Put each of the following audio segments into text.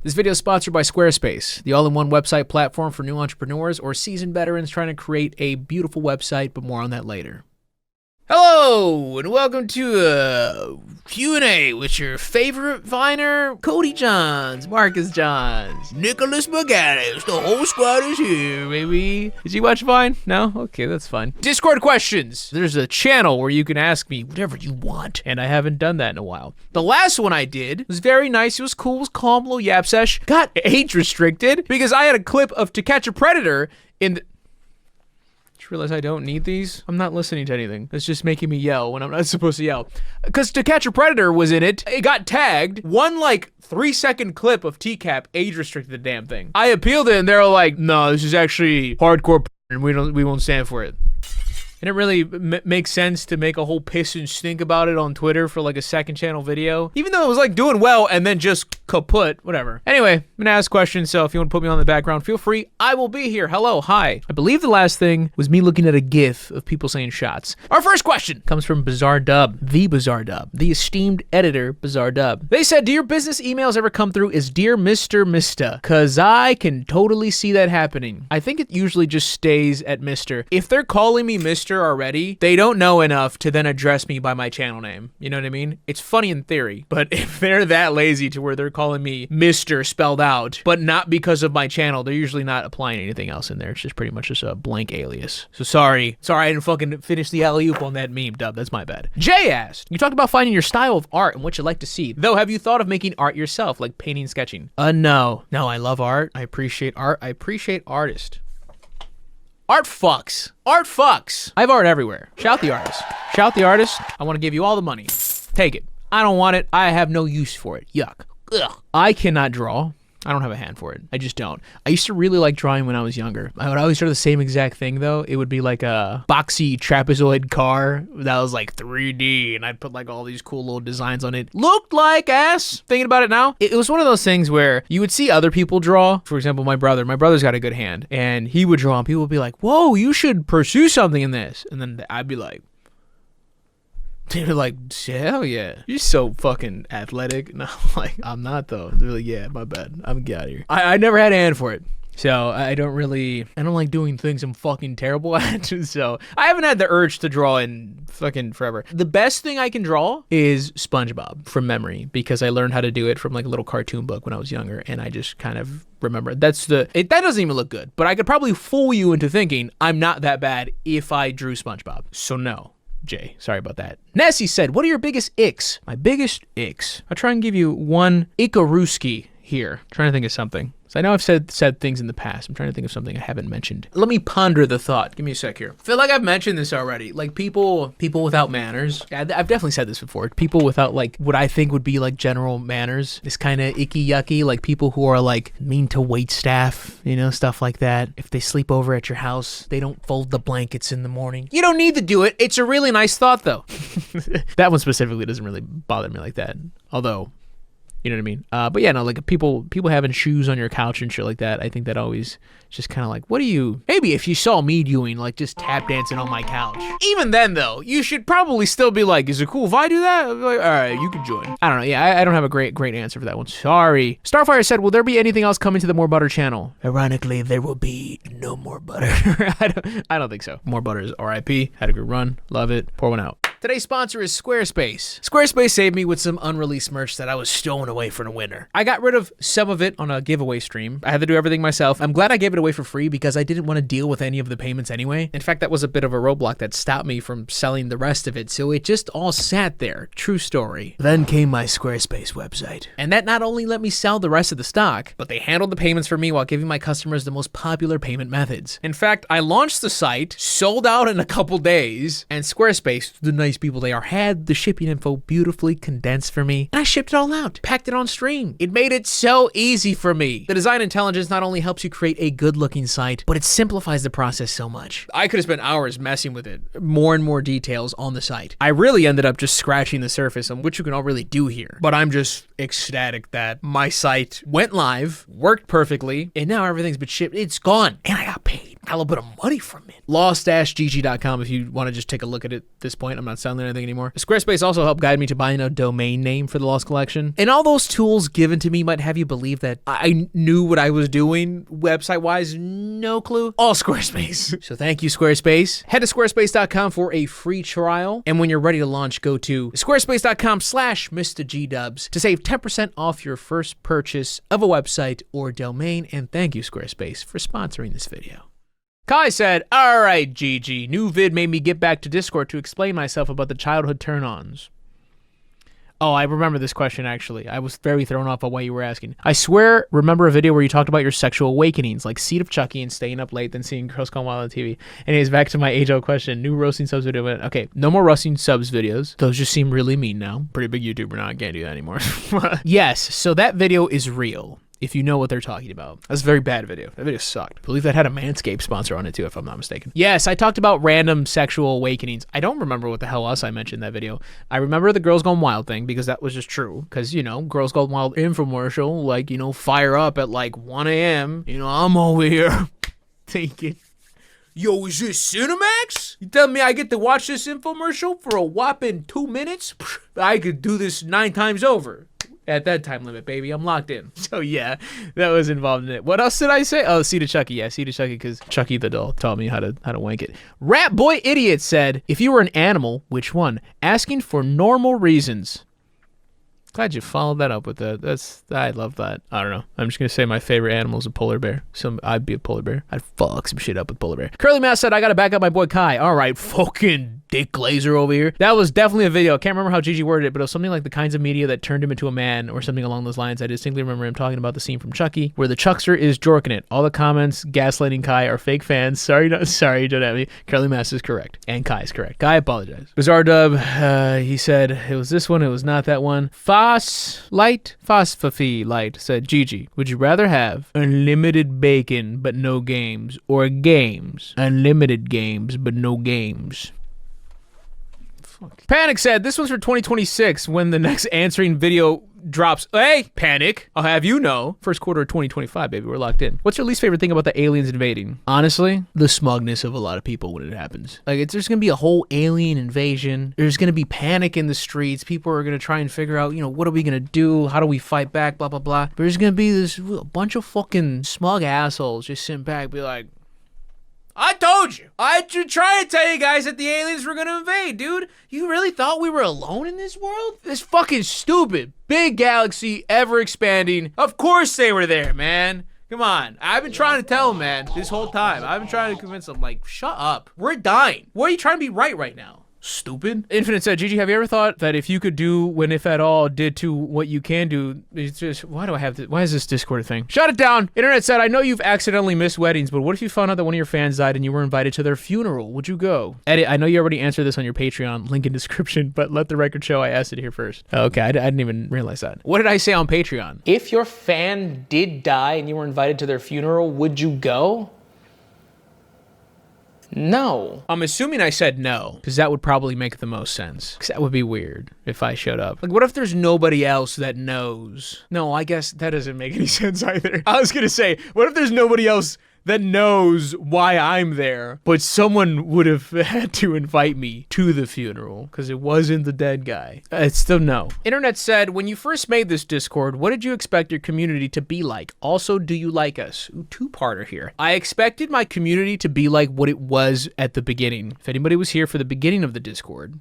This video is sponsored by Squarespace, the all-in-one website platform for new entrepreneurs or seasoned veterans trying to create a beautiful website, but more on that later. Hello, and welcome to Q&A with your favorite Viner, Cody Johns, Marcus Johns, Nicholas McGadis. The whole squad is here, baby. Did you watch Vine? No? Okay, that's fine. Discord questions. There's a channel where you can ask me whatever you want, and I haven't done that in a while. The last one I did was very nice. It was cool. It was calm, little yap sesh. Got age restricted because I had a clip of To Catch a Predator in the... Realize I don't need these. I'm not listening to anything. It's just making me yell when I'm not supposed to yell. Because To Catch a Predator was in it. It got tagged. One 3-second clip of TCAP age restricted the damn thing. I appealed it and they're like, no, this is actually hardcore and we won't stand for it. And it really makes sense to make a whole piss and stink about it on Twitter for a second channel video. Even though it was doing well and then just kaput, whatever. Anyway, I'm gonna ask questions, so if you want to put me on the background, feel free. I will be here. Hello, hi. I believe the last thing was me looking at a GIF of people saying shots. Our first question comes from Bizarre Dub, the Bizarre Dub, the esteemed editor, Bizarre Dub. They said, do your business emails ever come through as Dear Mr. Mista? Cause I can totally see that happening. I think it usually just stays at Mr. If they're calling me Mr. already, they don't know enough to then address me by my channel name. You know what I mean? It's funny in theory, but if they're that lazy to where they're calling me Mr. spelled out, but not because of my channel, they're usually not applying anything else in there. It's just pretty much just a blank alias. So sorry I didn't fucking finish the alley-oop on that meme, Dub. That's my bad. Jay asked, you talked about finding your style of art and what you like to see. Though, have you thought of making art yourself, like painting, sketching? No. No, I love art. I appreciate art. I appreciate artists. Art fucks. Art fucks. I have art everywhere. Shout the artist. Shout the artist. I want to give you all the money. Take it. I don't want it. I have no use for it. Yuck. Ugh. I cannot draw. I don't have a hand for it. I just don't. I used to really like drawing when I was younger. I would always draw the same exact thing though. It would be like a boxy trapezoid car that was 3D and I'd put all these cool little designs on it. Looked like ass. Thinking about it now, it was one of those things where you would see other people draw. For example, my brother's got a good hand and he would draw and people would be like, whoa, you should pursue something in this. And then I'd be like, they were like, hell yeah, you're so fucking athletic. And I'm I'm not though. They're like, yeah, my bad. I'm get out of here. I never had a hand for it. So I don't like doing things I'm fucking terrible at. So I haven't had the urge to draw in fucking forever. The best thing I can draw is SpongeBob from memory because I learned how to do it from a little cartoon book when I was younger. And I just kind of remember that doesn't even look good, but I could probably fool you into thinking I'm not that bad if I drew SpongeBob. So no. Jay, sorry about that. Nessie said, what are your biggest icks? My biggest icks. I'll try and give you one Ikaruski here. I'm trying to think of something. So I know I've said things in the past. I'm trying to think of something I haven't mentioned. Let me ponder the thought. Give me a sec here. I feel like I've mentioned this already. People without manners. I've definitely said this before. People without what I think would be general manners. This kind of icky yucky. People who are mean to wait staff, stuff like that. If they sleep over at your house, they don't fold the blankets in the morning. You don't need to do it. It's a really nice thought though. That one specifically doesn't really bother me like that. Although, you know what I mean? But yeah, no, people having shoes on your couch and shit like that, I think that always just kind of what do you... Maybe if you saw me doing, just tap dancing on my couch. Even then, though, you should probably still be is it cool if I do that? All right, you can join. I don't know. Yeah, I don't have a great answer for that one. Sorry. Starfire said, will there be anything else coming to the More Butter channel? Ironically, there will be no more butter. I don't think so. More Butter is RIP. Had a good run. Love it. Pour one out. Today's sponsor is Squarespace. Squarespace saved me with some unreleased merch that I was stowing away for the winter. I got rid of some of it on a giveaway stream. I had to do everything myself. I'm glad I gave it away for free because I didn't want to deal with any of the payments anyway. In fact, that was a bit of a roadblock that stopped me from selling the rest of it, so it just all sat there. True story. Then came my Squarespace website. And that not only let me sell the rest of the stock, but they handled the payments for me while giving my customers the most popular payment methods. In fact, I launched the site, sold out in a couple days, and Squarespace, the nice people they are, had the shipping info beautifully condensed for me, and I shipped it all out, packed it on stream. It made it so easy for me. The design intelligence not only helps you create a good-looking site, but it simplifies the process so much. I could have spent hours messing with it, more and more details on the site. I really ended up just scratching the surface on what you can all really do here, but I'm just ecstatic that my site went live, worked perfectly, and now everything's been shipped. It's gone, and I got paid. got a little bit of money from it. Lost-gg.com if you want to just take a look at it at this point. I'm not selling anything anymore. Squarespace also helped guide me to buying a domain name for the Lost Collection. And all those tools given to me might have you believe that I knew what I was doing website-wise. No clue. All Squarespace. So thank you, Squarespace. Head to squarespace.com for a free trial. And when you're ready to launch, go to squarespace.com/MrGDubs to save 10% off your first purchase of a website or domain. And thank you, Squarespace, for sponsoring this video. Kai said, all right, GG, new vid made me get back to Discord to explain myself about the childhood turn-ons. Oh, I remember this question, actually. I was very thrown off by what you were asking. I swear, remember a video where you talked about your sexual awakenings, like Seed of Chucky and staying up late, then seeing Girls Gone Wild on TV. Anyways, back to my age-old question. New roasting subs video. Okay, no more roasting subs videos. Those just seem really mean now. Pretty big YouTuber now. I can't do that anymore. Yes, so that video is real. If you know what they're talking about. That's a very bad video. That video sucked. I believe that had a Manscaped sponsor on it too, if I'm not mistaken. Yes, I talked about random sexual awakenings. I don't remember what the hell else I mentioned in that video. I remember the Girls Gone Wild thing because that was just true. Because, you know, Girls Gone Wild infomercial, like, you know, fire up at like 1 a.m. You know, I'm over here thinking, yo, is this Cinemax? You tell me I get to watch this infomercial for a whopping 2 minutes? I could do this 9 times over. At that time limit, baby. I'm locked in. So yeah, that was involved in it. What else did I say? Oh, Seed of Chucky. Yeah, Seed of Chucky, because Chucky the doll taught me how to wank it. Rat Boy Idiot said, if you were an animal, which one? Asking for normal reasons. Glad you followed that up with that. I love that. I don't know. I'm just gonna say my favorite animal is a polar bear. So I'd be a polar bear. I'd fuck some shit up with polar bear. Curly Mouse said, I gotta back up my boy Kai. All right, fucking Dick Glazer over here. That was definitely a video. I can't remember how Gigi worded it, but it was something like the kinds of media that turned him into a man or something along those lines. I distinctly remember him talking about the scene from Chucky where the Chuckster is jorking it. All the comments gaslighting Kai are fake fans. Sorry, don't at me. Curly Mouse is correct. And Kai is correct. Kai apologized. Bizarre Dub, he said, it was this one, it was not that one. Phosphophy Light said, Gigi, would you rather have unlimited bacon but no games, or games? Unlimited games but no games. Panic said, this one's for 2026 when the next answering video drops. Hey, Panic, I'll have you know. First quarter of 2025, baby, we're locked in. What's your least favorite thing about the aliens invading? Honestly, the smugness of a lot of people when it happens. Like, there's gonna be a whole alien invasion. There's gonna be panic in the streets. People are gonna try and figure out, you know, what are we gonna do? How do we fight back? Blah, blah, blah. But there's gonna be this bunch of fucking smug assholes just sitting back, be like, I told you. I tried to tell you guys that the aliens were gonna invade, dude. You really thought we were alone in this world? This fucking stupid, big galaxy, ever expanding. Of course they were there, man. Come on. I've been trying to tell them, man, this whole time. I've been trying to convince them, like, shut up. We're dying. What are you trying to be right now? Stupid. Infinite said, Gigi, have you ever thought that if you could do, when if at all, did to what you can do, it's just, why is this Discord thing? Shut it down. Internet said, I know you've accidentally missed weddings, but what if you found out that one of your fans died and you were invited to their funeral? Would you go? Edit, I know you already answered this on your Patreon, link in description, but let the record show I asked it here first. Okay, I didn't even realize that. What did I say on Patreon? If your fan did die and you were invited to their funeral, would you go? No. I'm assuming I said no, because that would probably make the most sense. Because that would be weird if I showed up. Like, what if there's nobody else that knows? No, I guess that doesn't make any sense either. I was gonna say, what if there's nobody else that knows why I'm there, but someone would have had to invite me to the funeral because it wasn't the dead guy? It's still no. Internet said, when you first made this Discord, what did you expect your community to be like? Also, do you like us? Ooh, two-parter here. I expected my community to be like what it was at the beginning. If anybody was here for the beginning of the Discord,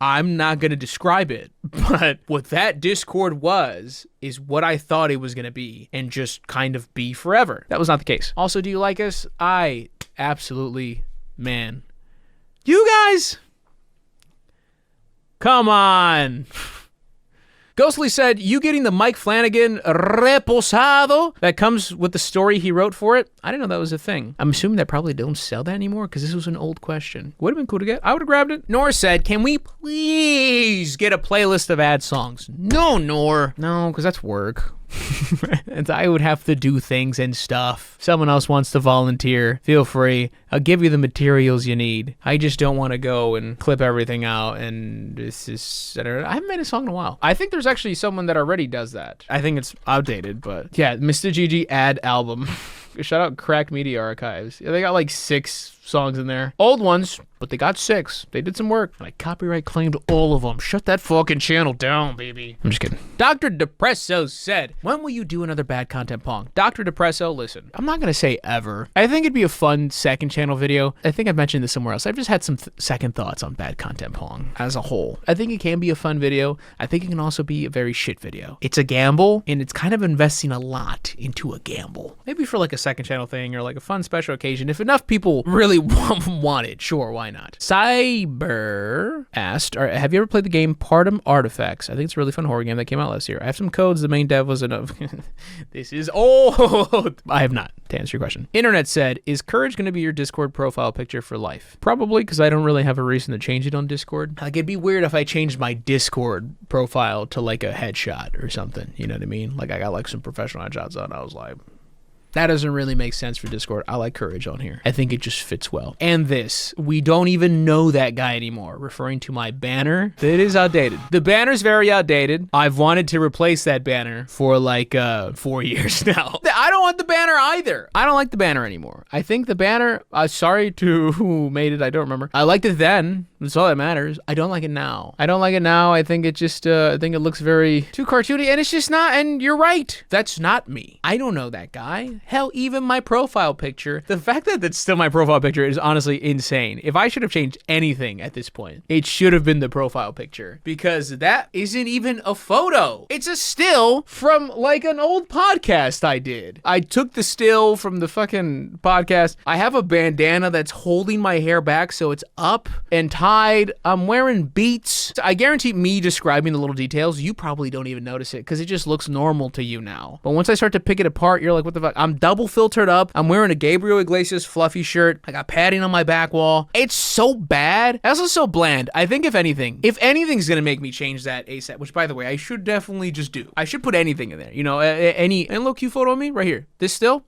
I'm not going to describe it, but what that Discord was is what I thought it was going to be and just kind of be forever. That was not the case. Also, do you like us? I absolutely, man. You guys, come on. Ghostly said, you getting the Mike Flanagan reposado that comes with the story he wrote for it? I didn't know that was a thing. I'm assuming they probably don't sell that anymore because this was an old question. Would have been cool to get. I would have grabbed it. Nor said, can we please get a playlist of ad songs? No, Nor. No, because that's work. And I would have to do things and stuff. Someone else wants to volunteer, feel free. I'll give you the materials you need. I just don't want to go and clip everything out and this is, I haven't made a song in a while. I think there's actually someone that already does that. I think it's outdated, but yeah, Mr. Gigi ad album. Shout out Crack Media Archives. Yeah, they got like 6 songs in there. Old ones, but they got 6. They did some work. And I copyright claimed all of them. Shut that fucking channel down, baby. I'm just kidding. Dr. Depresso said, when will you do another bad content pong? Dr. Depresso, listen, I'm not going to say ever. I think it'd be a fun second channel video. I think I've mentioned this somewhere else. I've just had some second thoughts on bad content pong as a whole. I think it can be a fun video. I think it can also be a very shit video. It's a gamble, and it's kind of investing a lot into a gamble. Maybe for like a second channel thing or like a fun special occasion. If enough people really want it, sure, why not? Cyber asked, have you ever played the game Partum Artifacts? I think it's a really fun horror game that came out last year. I have some codes. The main dev was enough. This is old. I have not, to answer your question. Internet said, is Courage going to be your Discord profile picture for life? Probably, because I don't really have a reason to change it on Discord. Like, it'd be weird if I changed my Discord profile to like a headshot or something. You know what I mean? Like, I got like some professional headshots on. I was like, that doesn't really make sense for Discord. I like Courage on here. I think it just fits well. And this, we don't even know that guy anymore, referring to my banner. It is outdated. The banner's very outdated. I've wanted to replace that banner for like 4 years now. I don't want the banner either. I don't like the banner anymore. I think the banner, sorry to who made it, I don't remember. I liked it then. That's all that matters. I don't like it now. I think it just, I think it looks very too cartoony, and it's just not, and you're right. That's not me. I don't know that guy. Hell, even my profile picture, the fact that that's still my profile picture is honestly insane. If I should have changed anything at this point, it should have been the profile picture, because that isn't even a photo. It's a still from like an old podcast I did. I took the still from the fucking podcast. I have a bandana that's holding my hair back so it's up and tied. I'm wearing beats. I guarantee me describing the little details, you probably don't even notice it because it just looks normal to you now. But once I start to pick it apart, you're like, what the fuck? I'm double filtered up. I'm wearing a Gabriel Iglesias fluffy shirt. I got padding on my back wall. It's so bad. It's also so bland. I think if anything's gonna make me change that ASAP, which by the way, I should definitely just do. I should put anything in there. You know, and look, cute photo of me right here. This still.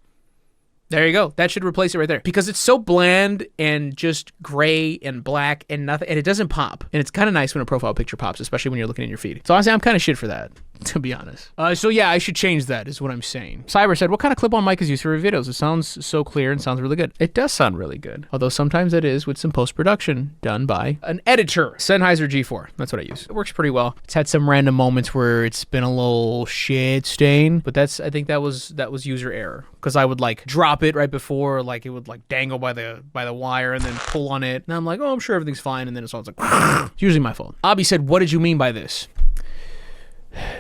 There you go. That should replace it right there. Because it's so bland and just gray and black and nothing, and it doesn't pop. And it's kind of nice when a profile picture pops, especially when you're looking in your feed. So honestly, I'm kind of shit for that, to be honest. So yeah, I should change that is what I'm saying. Cyber said, what kind of clip-on mic is used for your videos? It sounds so clear and sounds really good. It does sound really good. Although sometimes it is with some post-production done by an editor. Sennheiser G4. That's what I use. It works pretty well. It's had some random moments where it's been a little shit stain, but I think that was user error. Because I would like drop it right before, like it would like dangle by the wire and then pull on it. And I'm like, oh, I'm sure everything's fine. And then it's all like, it's usually my fault. Abby said, what did you mean by this?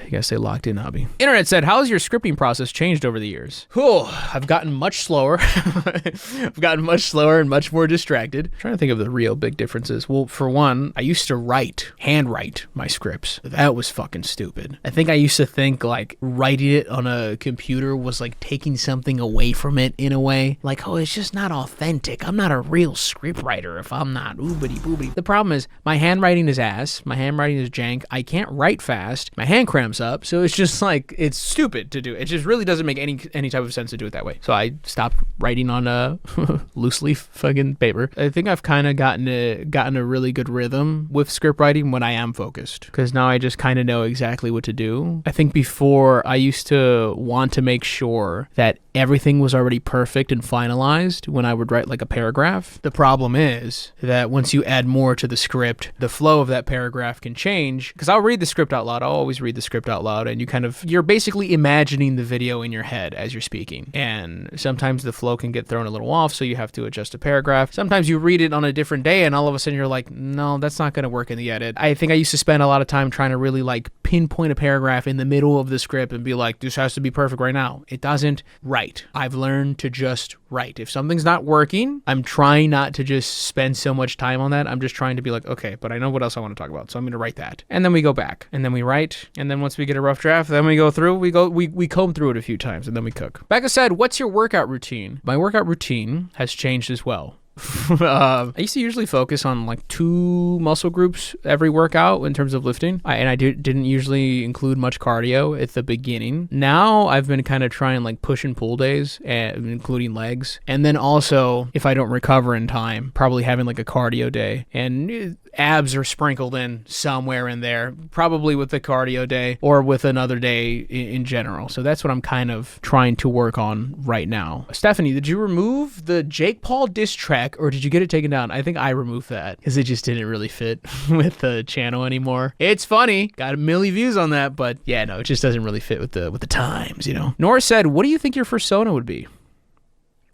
You gotta stay locked in, Hobby. Internet said, how has your scripting process changed over the years? I've gotten much slower. I've gotten much slower and much more distracted. I'm trying to think of the real big differences. Well, for one, I used to handwrite my scripts. That was fucking stupid. I think I used to think like writing it on a computer was like taking something away from it in a way. Like, oh, it's just not authentic. I'm not a real script writer if I'm not oobity boobity. The problem is my handwriting is ass. My handwriting is jank. I can't write fast. My hand cramps up, so it's just like, it's stupid to do. It just really doesn't make any type of sense to do it that way. So I stopped writing on a loose leaf fucking paper. I think I've kind of gotten a really good rhythm with script writing when I am focused, because now I just kind of know exactly what to do. I think before I used to want to make sure that everything was already perfect and finalized when I would write like a paragraph. The problem is that once you add more to the script, the flow of that paragraph can change, because I'll read the script out loud. I'll always read the script out loud, and you're basically imagining the video in your head as you're speaking. And sometimes the flow can get thrown a little off, so you have to adjust a paragraph. Sometimes you read it on a different day and all of a sudden you're like, no, that's not going to work in the edit. I think I used to spend a lot of time trying to really like pinpoint a paragraph in the middle of the script and be like, this has to be perfect right now. It doesn't. Write. I've learned to just write. If something's not working, I'm trying not to just spend so much time on that. I'm just trying to be like, okay, but I know what else I want to talk about, so I'm going to write that. And then we go back, and then we write, and then once we get a rough draft, then we go through, we comb through it a few times, and then we cook. Becca said, what's your workout routine? My workout routine has changed as well. I used to usually focus on like 2 muscle groups every workout in terms of lifting. I didn't usually include much cardio at the beginning. Now I've been kind of trying like push and pull days, including legs. And then also, if I don't recover in time, probably having like a cardio day. And abs are sprinkled in somewhere in there, probably with the cardio day or with another day in general. So that's what I'm kind of trying to work on right now. Stephanie, did you remove the Jake Paul diss track or did you get it taken down? I think I removed that because it just didn't really fit with the channel anymore. It's funny, got a million views on that, but yeah, no, it just doesn't really fit with the times, you know. Nora said, what do you think your persona would be?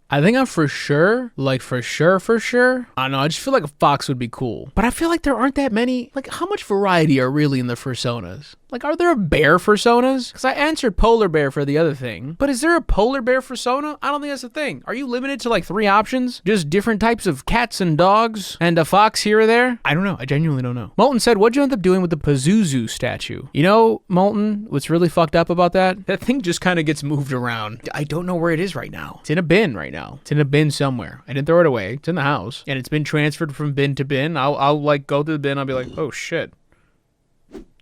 I think I'm for sure. I don't know, I just feel like a fox would be cool. But I feel like there aren't that many, like how much variety are really in the personas? Like, are there bear personas? Because I answered polar bear for the other thing. But is there a polar bear persona? I don't think that's a thing. Are you limited to like 3 options? Just different types of cats and dogs and a fox here or there? I don't know. I genuinely don't know. Molten said, what'd you end up doing with the Pazuzu statue? You know, Molten, what's really fucked up about that? That thing just kind of gets moved around. I don't know where it is right now. It's in a bin right now. It's in a bin somewhere. I didn't throw it away. It's in the house. And it's been transferred from bin to bin. I'll like go to the bin. I'll be like, oh shit.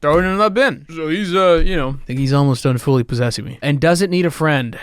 Throw it in that bin. So he's, you know, I think he's almost done fully possessing me. And doesn't need a friend.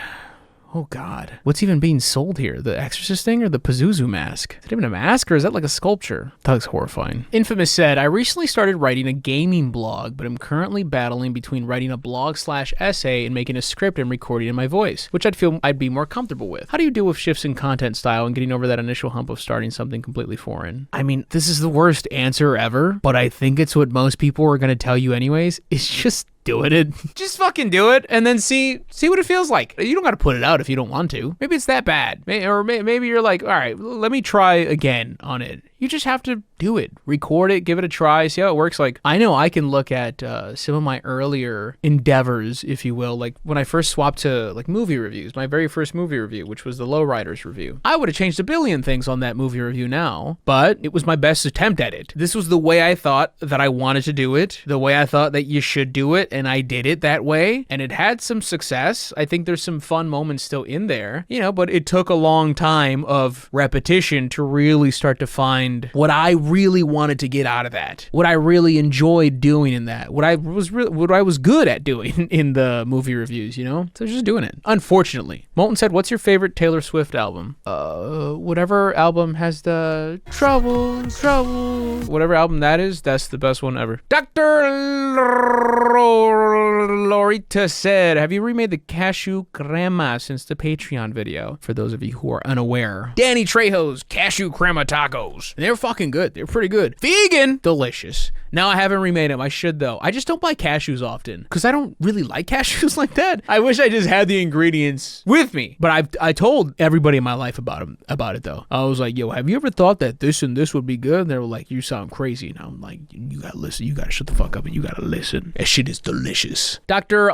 Oh, God. What's even being sold here? The Exorcist thing or the Pazuzu mask? Is it even a mask or is that like a sculpture? That looks horrifying. Infamous said, I recently started writing a gaming blog, but I'm currently battling between writing a blog/essay and making a script and recording in my voice, which I'd feel I'd be more comfortable with. How do you deal with shifts in content style and getting over that initial hump of starting something completely foreign? I mean, this is the worst answer ever, but I think it's what most people are going to tell you anyways. It's just doing it. Just fucking do it and then see what it feels like. You don't got to put it out if you don't want to. Maybe it's that bad. Maybe you're like, all right, let me try again on it. You just have to do it. Record it, give it a try, see how it works. Like, I know I can look at some of my earlier endeavors, if you will, like when I first swapped to like movie reviews, my very first movie review, which was the Lowriders review. I would have changed a billion things on that movie review now, but it was my best attempt at it. This was the way I thought that I wanted to do it, the way I thought that you should do it, and I did it that way, and it had some success. I think there's some fun moments still in there, you know, but it took a long time of repetition to really start to find what I really wanted to get out of that, what I really enjoyed doing in that, what I was good at doing in the movie reviews, you know? So just doing it. Unfortunately. Molten said, what's your favorite Taylor Swift album? Whatever album has the trouble, whatever album that is, that's the best one ever. Dr. Lorita said, have you remade the cashew crema since the Patreon video? For those of you who are unaware. Danny Trejo's cashew crema tacos. They're fucking good. They're pretty good. Vegan. Delicious. Now I haven't remade them. I should though. I just don't buy cashews often because I don't really like cashews like that. I wish I just had the ingredients with me. But I told everybody in my life about it though. I was like, yo, have you ever thought that this and this would be good? And they were like, you sound crazy. And I'm like, you gotta listen. You gotta shut the fuck up and you gotta listen. That shit is delicious. Dr.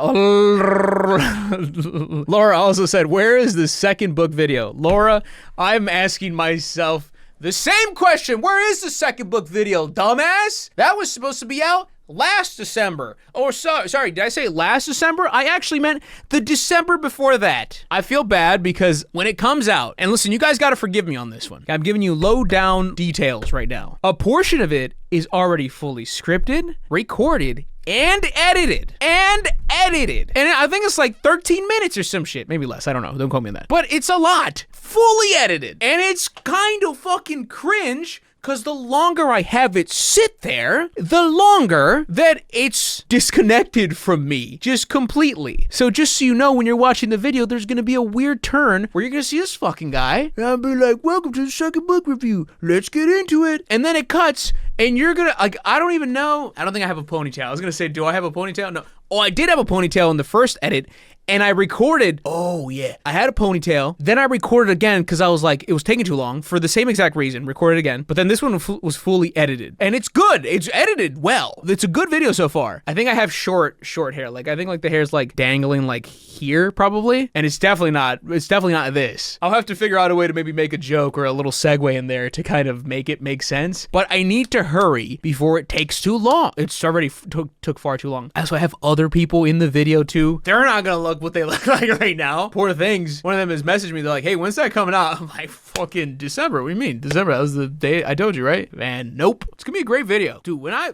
Laura also said, where is the second book video? Laura, I'm asking myself the same question. Where is the second book video, dumbass? That was supposed to be out last December. Oh, sorry, did I say last December? I actually meant the December before that. I feel bad because when it comes out, and listen, you guys gotta forgive me on this one. I'm giving you low down details right now. A portion of it is already fully scripted, recorded, and edited. And I think it's like 13 minutes or some shit. Maybe less, I don't know, don't quote me on that. But it's a lot. Fully edited. And it's kind of fucking cringe because the longer I have it sit there, the longer that it's disconnected from me, just completely. So just so you know, when you're watching the video, there's gonna be a weird turn where you're gonna see this fucking guy, and I'll be like, welcome to the second book review, let's get into it. And then it cuts, and you're gonna, like, I don't even know, I don't think I have a ponytail. I was gonna say, do I have a ponytail? No. Oh, I did have a ponytail in the first edit, and I recorded, oh yeah, I had a ponytail, then I recorded again because I was like, it was taking too long for the same exact reason, recorded again, but then this one was fully edited. And it's good, it's edited well. It's a good video so far. I think I have short hair, like I think like the hair's like dangling like here probably, and it's definitely not this. I'll have to figure out a way to maybe make a joke or a little segue in there to kind of make it make sense, but I need to hurry before it takes too long. It's already took far too long. So I have other people in the video too. They're not gonna look what they look like right now. poor things. One of them has messaged me. They're like, hey, when's that coming out? I'm like, fucking December. What do you mean? December. That was the day I told you, right? Man, nope. It's going to be a great video. Dude, when I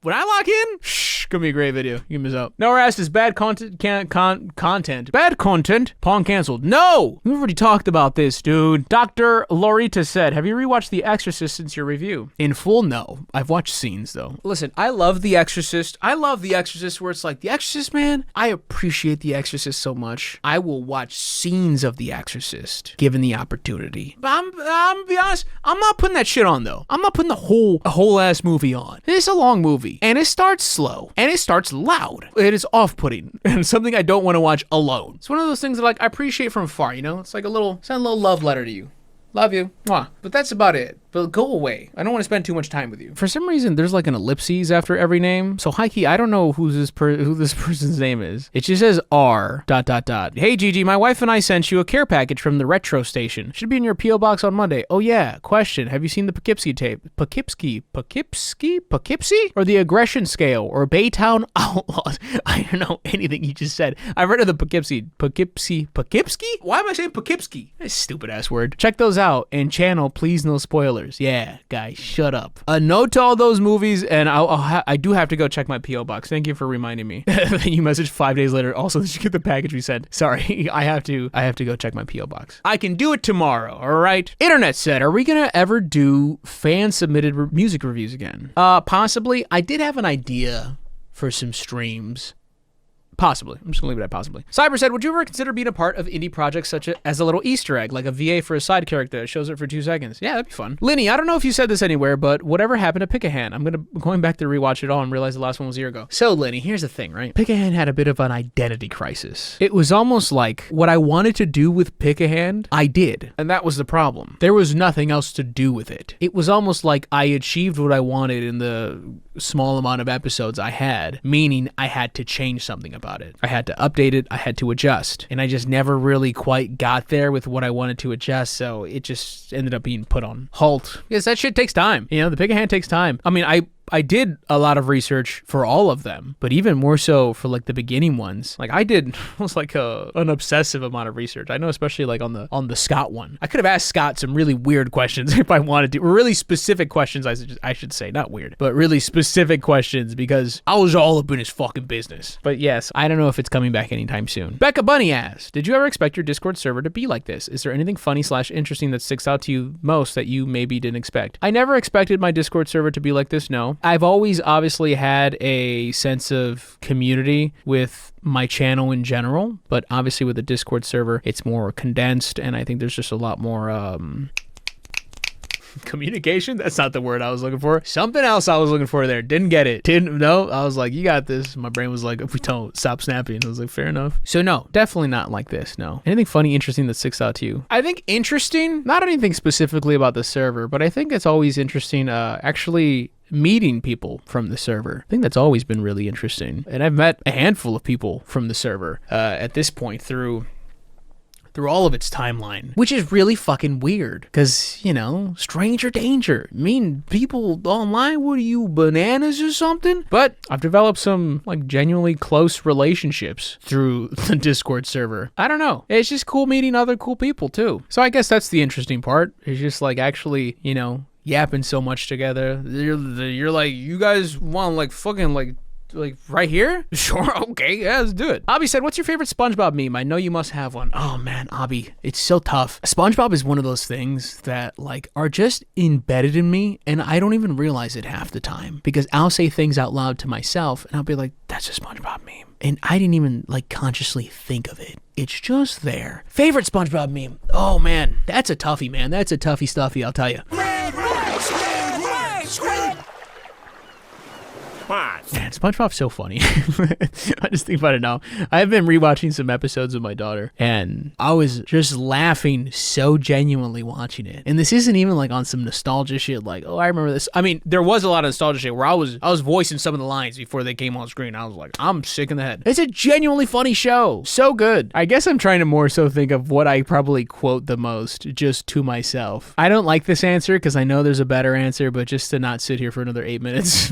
lock in, gonna be a great video. You can miss out. Noah asked, is bad content, bad content, Pawn canceled? No! We've already talked about this, dude. Dr. Lorita said, have you rewatched The Exorcist since your review? In full, no. I've watched scenes, though. Listen, I love The Exorcist. I love The Exorcist where it's like, The Exorcist, man, I appreciate The Exorcist so much. I will watch scenes of The Exorcist, given the opportunity. But I'm gonna be honest, I'm not putting that shit on, though. I'm not putting a whole ass movie on. It's a long movie. And it starts slow, and it starts loud. It is off-putting, and something I don't want to watch alone. It's one of those things that, like, I appreciate from afar, you know? It's like a little love letter to you. Love you. Mwah. But that's about it. But go away. I don't want to spend too much time with you. For some reason, there's like an ellipses after every name. So high-key, I don't know who this person's name is. It just says R ... Hey, Gigi, my wife and I sent you a care package from the retro station. Should be in your P.O. box on Monday. Oh, yeah. Question. Have you seen the Poughkeepsie tape? Poughkeepsie? Or the aggression scale? Or Baytown Outlaws? I don't know anything you just said. I've heard of the Poughkeepsie. Poughkeepsie? Why am I saying Poughkeepsie? That's a stupid-ass word. Check those out and channel please no spoilers. Yeah, guys, shut up. A note to all those movies, and I do have to go check my P.O. box. Thank you for reminding me. Then you messaged 5 days later. Also, did you get the package we sent? Sorry, I have to go check my P.O. box. I can do it tomorrow, all right? Internet said, are we gonna ever do fan-submitted music reviews again? Possibly. I did have an idea for some streams. Possibly. I'm just gonna leave it at possibly. Cyber said, would you ever consider being a part of indie projects such as a little Easter egg, like a VA for a side character that shows it for 2 seconds? Yeah, that'd be fun. Linny, I don't know if you said this anywhere, but whatever happened to Pick-a-Hand? I'm going back to rewatch it all and realize the last one was a year ago. So, Linny, here's the thing, right? Pick-a-Hand had a bit of an identity crisis. It was almost like what I wanted to do with Pick-a-Hand, I did. And that was the problem. There was nothing else to do with it. It was almost like I achieved what I wanted in the small amount of episodes I had, meaning I had to change something about it. I had to update it, I had to adjust, and I just never really quite got there with what I wanted to adjust, so it just ended up being put on halt. Because that shit takes time. You know, the Pick-a-Hand takes time. I mean, I did a lot of research for all of them, but even more so for like the beginning ones. Like I did almost like an obsessive amount of research. I know, especially like on the Scott one. I could have asked Scott some really weird questions if I wanted to, or really specific questions. I should say, not weird, but really specific questions because I was all up in his fucking business. But yes, I don't know if it's coming back anytime soon. Becca Bunny asked, did you ever expect your Discord server to be like this? Is there anything funny / interesting that sticks out to you most that you maybe didn't expect? I never expected my Discord server to be like this, no. I've always obviously had a sense of community with my channel in general, but obviously with the Discord server, it's more condensed, and I think there's just a lot more communication. That's not the word I was looking for. Something else I was looking for there. Didn't get it. No. I was like, you got this. My brain was like, if we don't, stop snapping. I was like, fair enough. So no, definitely not like this. No. Anything funny, interesting that sticks out to you? I think interesting, not anything specifically about the server, but I think it's always interesting actually meeting people from the server. I think that's always been really interesting. And I've met a handful of people from the server at this point through all of its timeline, which is really fucking weird because, you know, stranger danger. I mean, people online, what are you, bananas or something? But I've developed some like genuinely close relationships through the Discord server. I don't know. It's just cool meeting other cool people too. So I guess that's the interesting part. It's just like actually, you know, yapping so much together. You're like, you guys want like fucking like right here? Sure, okay, yeah, let's do it. Abby said, what's your favorite SpongeBob meme? I know you must have one. Oh man, Abby, it's so tough. SpongeBob is one of those things that like are just embedded in me, and I don't even realize it half the time because I'll say things out loud to myself and I'll be like, that's a SpongeBob meme. And I didn't even like consciously think of it. It's just there. Favorite SpongeBob meme? Oh man, that's a toughie, man. That's a toughie stuffy, I'll tell you. Man, SpongeBob's so funny. I just think about it now. I've been rewatching some episodes with my daughter, and I was just laughing so genuinely watching it. And this isn't even like on some nostalgia shit like, oh, I remember this. I mean, there was a lot of nostalgia shit where I was voicing some of the lines before they came on screen. I was like, I'm sick in the head. It's a genuinely funny show. So good. I guess I'm trying to more so think of what I probably quote the most just to myself. I don't like this answer because I know there's a better answer, but just to not sit here for another 8 minutes,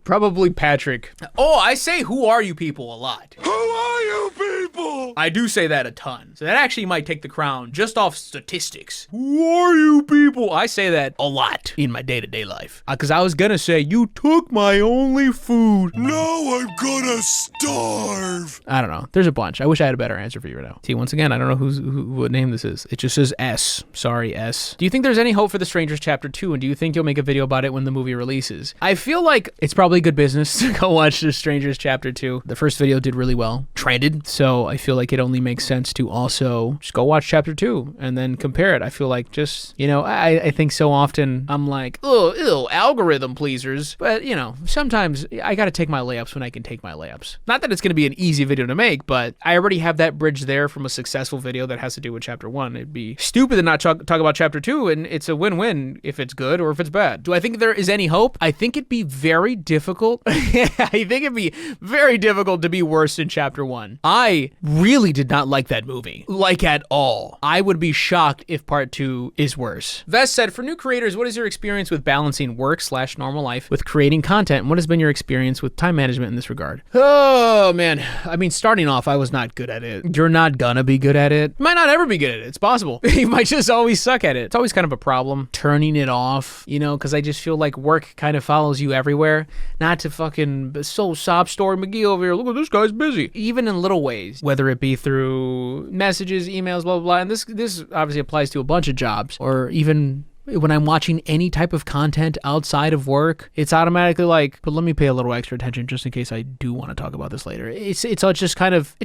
probably like Patrick. Oh, I say who are you people a lot. Who are you people? I do say that a ton. So that actually might take the crown just off statistics. Who are you people? I say that a lot in my day-to-day life. Because I was gonna say, you took my only food. No, I'm gonna starve. I don't know. There's a bunch. I wish I had a better answer for you right now. See, once again, I don't know what name this is. It just says S. Sorry, S. Do you think there's any hope for The Strangers Chapter 2? And do you think you'll make a video about it when the movie releases? I feel like it's probably good business to go watch The Strangers Chapter 2. The first video did really well. Trended. So I feel like it only makes sense to also just go watch Chapter 2 and then compare it. I feel like just, you know, I think so often I'm like, oh, ew, algorithm pleasers. But, you know, sometimes I got to take my layups when I can take my layups. Not that it's going to be an easy video to make, but I already have that bridge there from a successful video that has to do with Chapter 1. It'd be stupid to not talk about Chapter 2, and it's a win-win if it's good or if it's bad. Do I think there is any hope? I think it'd be very difficult. I think it'd be very difficult to be worse than Chapter 1. I really did not like that movie. Like at all. I would be shocked if Part 2 is worse. Vest said, for new creators, what is your experience with balancing work/normal life with creating content? And what has been your experience with time management in this regard? Oh, man. I mean, starting off, I was not good at it. You're not gonna be good at it. You might not ever be good at it. It's possible. You might just always suck at it. It's always kind of a problem. Turning it off, you know, because I just feel like work kind of follows you everywhere. Not to fucking sob story McGee over here. Look at this guy's busy. Even in little ways, whether it be through messages, emails, blah, blah, blah. And this obviously applies to a bunch of jobs, or even when I'm watching any type of content outside of work, it's automatically like, but let me pay a little extra attention just in case I do want to talk about this later. It's just kind of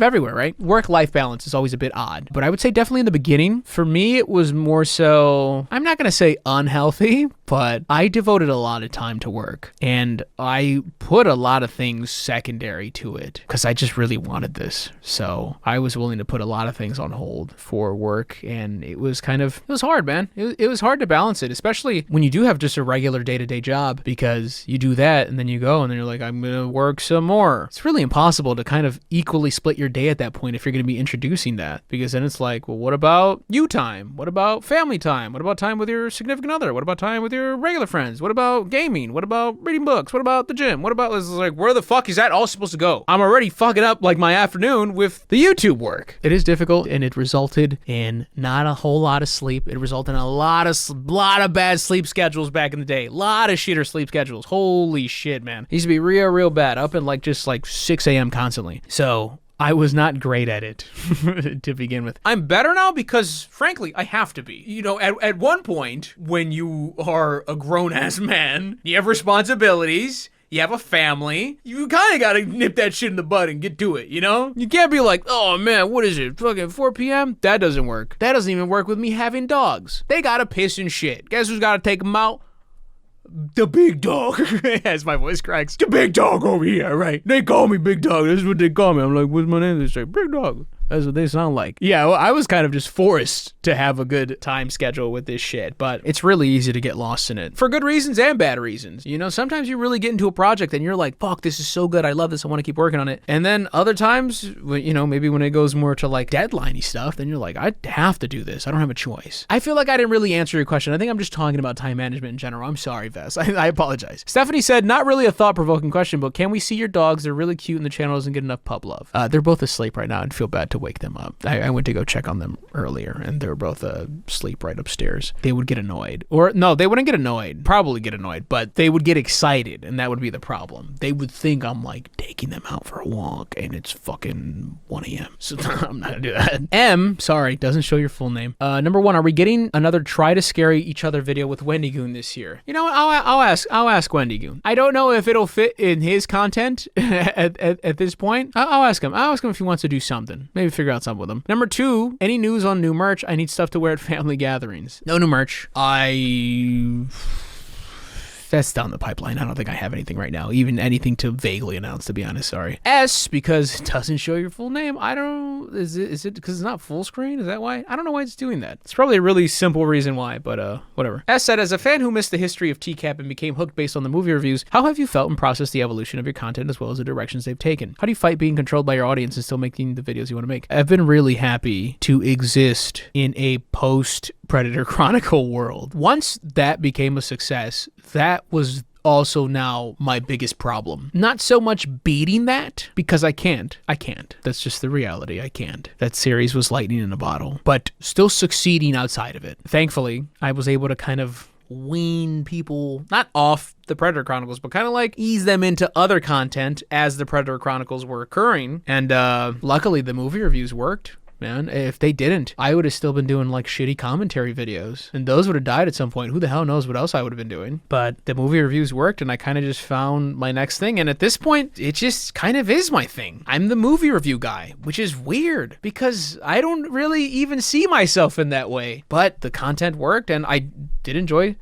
everywhere, right? Work-life balance is always a bit odd, but I would say definitely in the beginning, for me, it was more so, I'm not going to say unhealthy, but I devoted a lot of time to work, and I put a lot of things secondary to it because I just really wanted this. So I was willing to put a lot of things on hold for work, and it was hard, man. It was hard to balance it, especially when you do have just a regular day-to-day job, because you do that and then you go and then you're like, I'm gonna work some more. It's really impossible to kind of equally split your day at that point if you're gonna be introducing that, because then it's like, well, what about you time? What about family time? What about time with your significant other? What about time with your regular friends? What about gaming? What about reading books? What about the gym? What about, it's like, where the fuck is that all supposed to go? I'm already fucking up like my afternoon with the YouTube work. It is difficult, and it resulted in not a whole lot of sleep. It resulted in a lot of bad sleep schedules back in the day. A lot of shitter sleep schedules. Holy shit, man. It used to be real bad. Up at just 6 a.m. constantly. So I was not great at it to begin with. I'm better now because, frankly, I have to be. You know, at one point, when you are a grown-ass man, you have responsibilities, you have a family, you kind of got to nip that shit in the bud and get to it, you know? You can't be like, oh man, what is it, fucking 4 p.m.? That doesn't work. That doesn't even work with me having dogs. They got to piss and shit. Guess who's got to take them out? The big dog. As my voice cracks. The big dog over here, right? They call me Big Dog. This is what they call me. I'm like, what's my name? They say, Big Dog. That's what they sound like. Yeah, well, I was kind of just forced to have a good time schedule with this shit, but it's really easy to get lost in it. For good reasons and bad reasons. You know, sometimes you really get into a project and you're like, fuck, this is so good. I love this. I want to keep working on it. And then other times, you know, maybe when it goes more to like deadline-y stuff, then you're like, I have to do this. I don't have a choice. I feel like I didn't really answer your question. I think I'm just talking about time management in general. I'm sorry, Vess. I apologize. Stephanie said, not really a thought-provoking question, but can we see your dogs? They're really cute and the channel doesn't get enough pub love. They're both asleep right now and feel bad to wake them up. I went to go check on them earlier and they were both asleep right upstairs. They would get annoyed. Or no, they wouldn't get annoyed. Probably get annoyed, but they would get excited and that would be the problem. They would think I'm like taking them out for a walk and it's fucking 1 a.m. So I'm not gonna do that. M, sorry, doesn't show your full name. Number 1, are we getting another try to scary each other video with Wendy Goon this year? You know what? I'll ask Wendy Goon. I don't know if it'll fit in his content at this point. I'll ask him. I'll ask him if he wants to do something. Maybe figure out something with him. Number 2, any news on new merch? I need stuff to wear at family gatherings. No new merch. That's down the pipeline. I don't think I have anything right now. Even anything to vaguely announce, to be honest. Sorry. S, because it doesn't show your full name. I don't, is it because it's not full screen? Is that why? I don't know why it's doing that. It's probably a really simple reason why, but whatever. S said, as a fan who missed the history of TCAP and became hooked based on the movie reviews, how have you felt and processed the evolution of your content as well as the directions they've taken? How do you fight being controlled by your audience and still making the videos you want to make? I've been really happy to exist in a post Predator Chronicle world. Once that became a success, that was also now my biggest problem. Not so much beating that, because I can't. That's just the reality. I can't. That series was lightning in a bottle, but still succeeding outside of it. Thankfully, I was able to kind of wean people, not off the Predator Chronicles, but kind of like ease them into other content as the Predator Chronicles were occurring. And luckily, the movie reviews worked. Man, if they didn't, I would have still been doing like shitty commentary videos, and those would have died at some point. Who the hell knows what else I would have been doing? But the movie reviews worked, and I kind of just found my next thing. And at this point, it just kind of is my thing. I'm the movie review guy, which is weird because I don't really even see myself in that way. But the content worked, and I do enjoy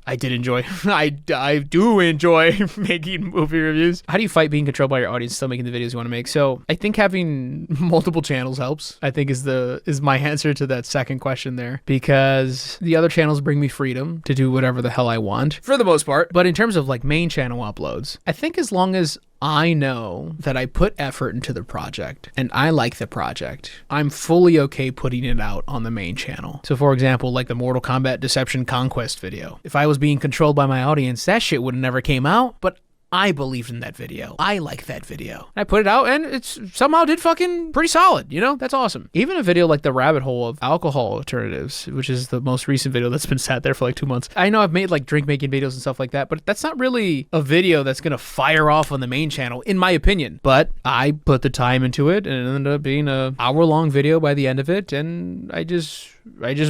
making movie reviews. How do you fight being controlled by your audience, still making the videos you want to make? So I think having multiple channels helps, I think is my answer to that second question there, because the other channels bring me freedom to do whatever the hell I want for the most part. But in terms of like main channel uploads, I think as long as I know that I put effort into the project and I like the project, I'm fully okay putting it out on the main channel. So for example, like the Mortal Kombat Deception Conquest video, if I was being controlled by my audience, that shit would have never came out, but I believed in that video. I like that video. I put it out and it's somehow did fucking pretty solid, you know? That's awesome. Even a video like the rabbit hole of alcohol alternatives, which is the most recent video that's been sat there for like 2 months. I know I've made like drink making videos and stuff like that, but that's not really a video that's gonna fire off on the main channel, in my opinion. But I put the time into it and it ended up being a hour-long video by the end of it, and I just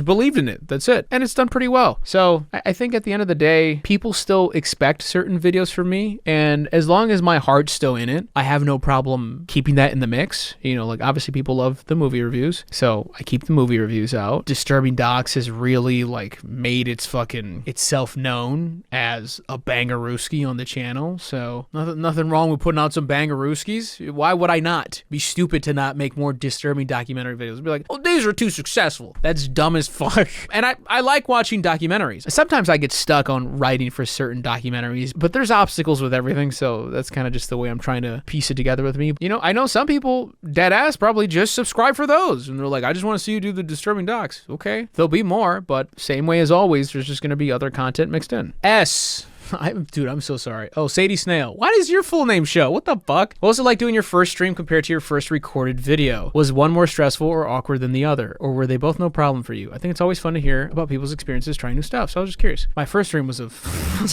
believed in it. That's it. And it's done pretty well. So I think at the end of the day, people still expect certain videos from me. And as long as my heart's still in it, I have no problem keeping that in the mix. You know, like obviously people love the movie reviews, so I keep the movie reviews out. Disturbing Docs has really like made itself known as a bangarooski on the channel. So nothing wrong with putting out some bangarooskis. Why would I not be stupid to not make more disturbing documentary videos? Be like, oh, these are too successful. That's dumb as fuck. And I like watching documentaries. Sometimes I get stuck on writing for certain documentaries, but there's obstacles with everything, so that's kind of just the way I'm trying to piece it together with me. You know, I know some people, dead ass, probably just subscribe for those, and they're like, I just want to see you do the Disturbing Docs. Okay, there'll be more, but same way as always, there's just going to be other content mixed in. Dude, I'm so sorry. Oh, Sadie Snail. Why does your full name show? What the fuck? What was it like doing your first stream compared to your first recorded video? Was one more stressful or awkward than the other? Or were they both no problem for you? I think it's always fun to hear about people's experiences trying new stuff, so I was just curious. My first stream was a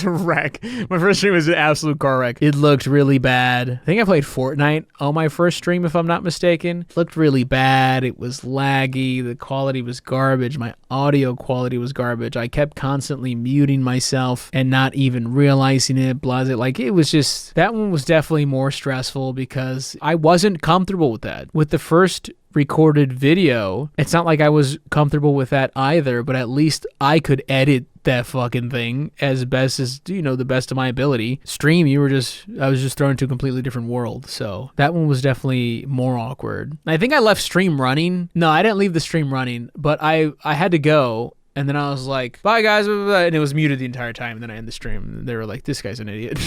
wreck. My first stream was an absolute car wreck. It looked really bad. I think I played Fortnite on my first stream, if I'm not mistaken. It looked really bad. It was laggy. The quality was garbage. My audio quality was garbage. I kept constantly muting myself and not even realizing it, like it was just, that one was definitely more stressful because I wasn't comfortable with that. With the first recorded video, it's not like I was comfortable with that either, but at least I could edit that fucking thing as best as, you know, the best of my ability. Stream, I was just thrown into a completely different world. So that one was definitely more awkward. I think I left stream running. No, I didn't leave the stream running, but I had to go. And then I was like, bye guys, and it was muted the entire time. And then I ended the stream, and they were like, this guy's an idiot.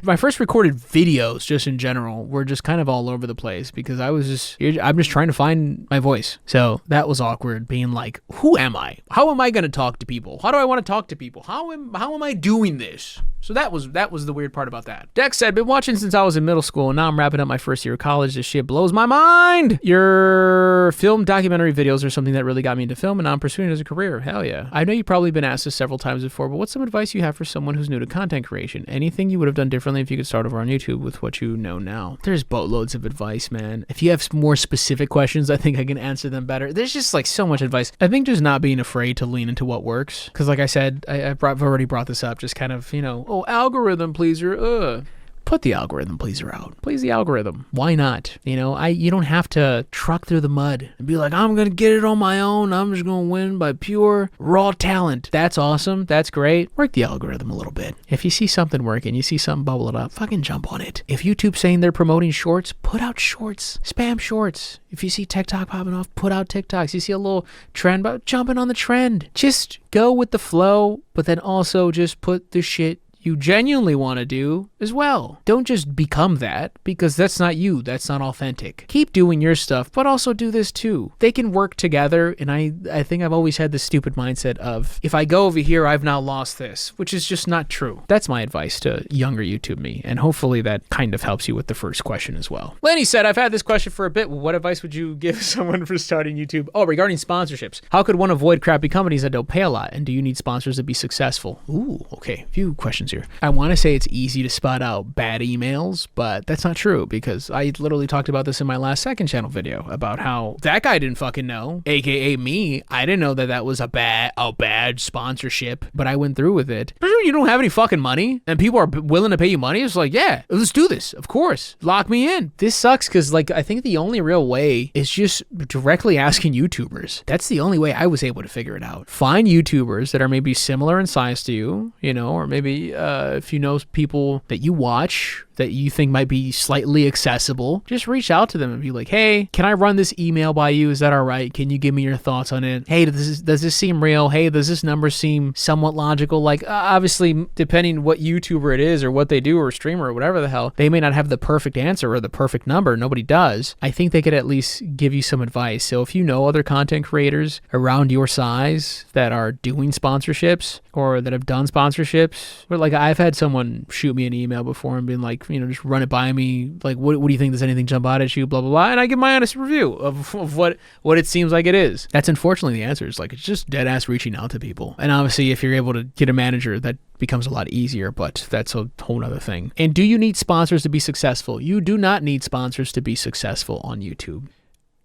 My first recorded videos, just in general, were just kind of all over the place because I'm just trying to find my voice. So that was awkward, being like, who am I? How am I going to talk to people? How do I want to talk to people? How am I doing this? So that was the weird part about that. Dex said, been watching since I was in middle school, and now I'm wrapping up my first year of college. This shit blows my mind. Your film documentary videos are something that really got me into film, and now I'm pursuing it as a career. Hell yeah. I know you've probably been asked this several times before, but what's some advice you have for someone who's new to content creation? Anything you would have done differently if you could start over on YouTube with what you know now? There's boatloads of advice, man. If you have more specific questions, I think I can answer them better. There's just like so much advice. I think just not being afraid to lean into what works. Because like I said, I've already brought this up, just kind of, you know, oh, algorithm pleaser, Put the algorithm pleaser out. Please the algorithm. Why not? You know, you don't have to truck through the mud and be like, I'm going to get it on my own. I'm just going to win by pure raw talent. That's awesome. That's great. Work the algorithm a little bit. If you see something working, you see something bubbling up, fucking jump on it. If YouTube's saying they're promoting shorts, put out shorts. Spam shorts. If you see TikTok popping off, put out TikToks. You see a little trend, jump in on the trend. Just go with the flow, but then also just put the shit you genuinely want to do as well. Don't just become that, because that's not you. That's not authentic. Keep doing your stuff, but also do this too. They can work together, and I think I've always had this stupid mindset of, if I go over here, I've now lost this, which is just not true. That's my advice to younger YouTube me, and hopefully that kind of helps you with the first question as well. Lenny said, I've had this question for a bit. What advice would you give someone for starting YouTube? Oh, regarding sponsorships. How could one avoid crappy companies that don't pay a lot? And do you need sponsors to be successful? Ooh, okay. A few questions here. I want to say it's easy to spot out bad emails, but that's not true, because I literally talked about this in my last second channel video about how that guy didn't fucking know, aka me. I didn't know that that was a bad sponsorship, but I went through with it. Especially when you don't have any fucking money and people are willing to pay you money. It's like, yeah, let's do this. Of course, lock me in. This sucks because, like, I think the only real way is just directly asking YouTubers. That's the only way I was able to figure it out. Find YouTubers that are maybe similar in size to you, you know, or maybe if you know people that you watch that you think might be slightly accessible, just reach out to them and be like, hey, can I run this email by you? Is that all right? Can you give me your thoughts on it? Hey, does this seem real? Hey, does this number seem somewhat logical? Like, obviously, depending what YouTuber it is or what they do or streamer or whatever the hell, they may not have the perfect answer or the perfect number. Nobody does. I think they could at least give you some advice. So if you know other content creators around your size that are doing sponsorships or that have done sponsorships, or like I've had someone shoot me an email before and been like, you know, just run it by me. Like, what do you think? Does anything jump out at you? Blah, blah, blah. And I give my honest review of what it seems like it is. That's unfortunately the answer. Is like, it's just dead ass reaching out to people. And obviously, if you're able to get a manager, that becomes a lot easier, but that's a whole other thing. And do you need sponsors to be successful? You do not need sponsors to be successful on YouTube.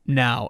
Now,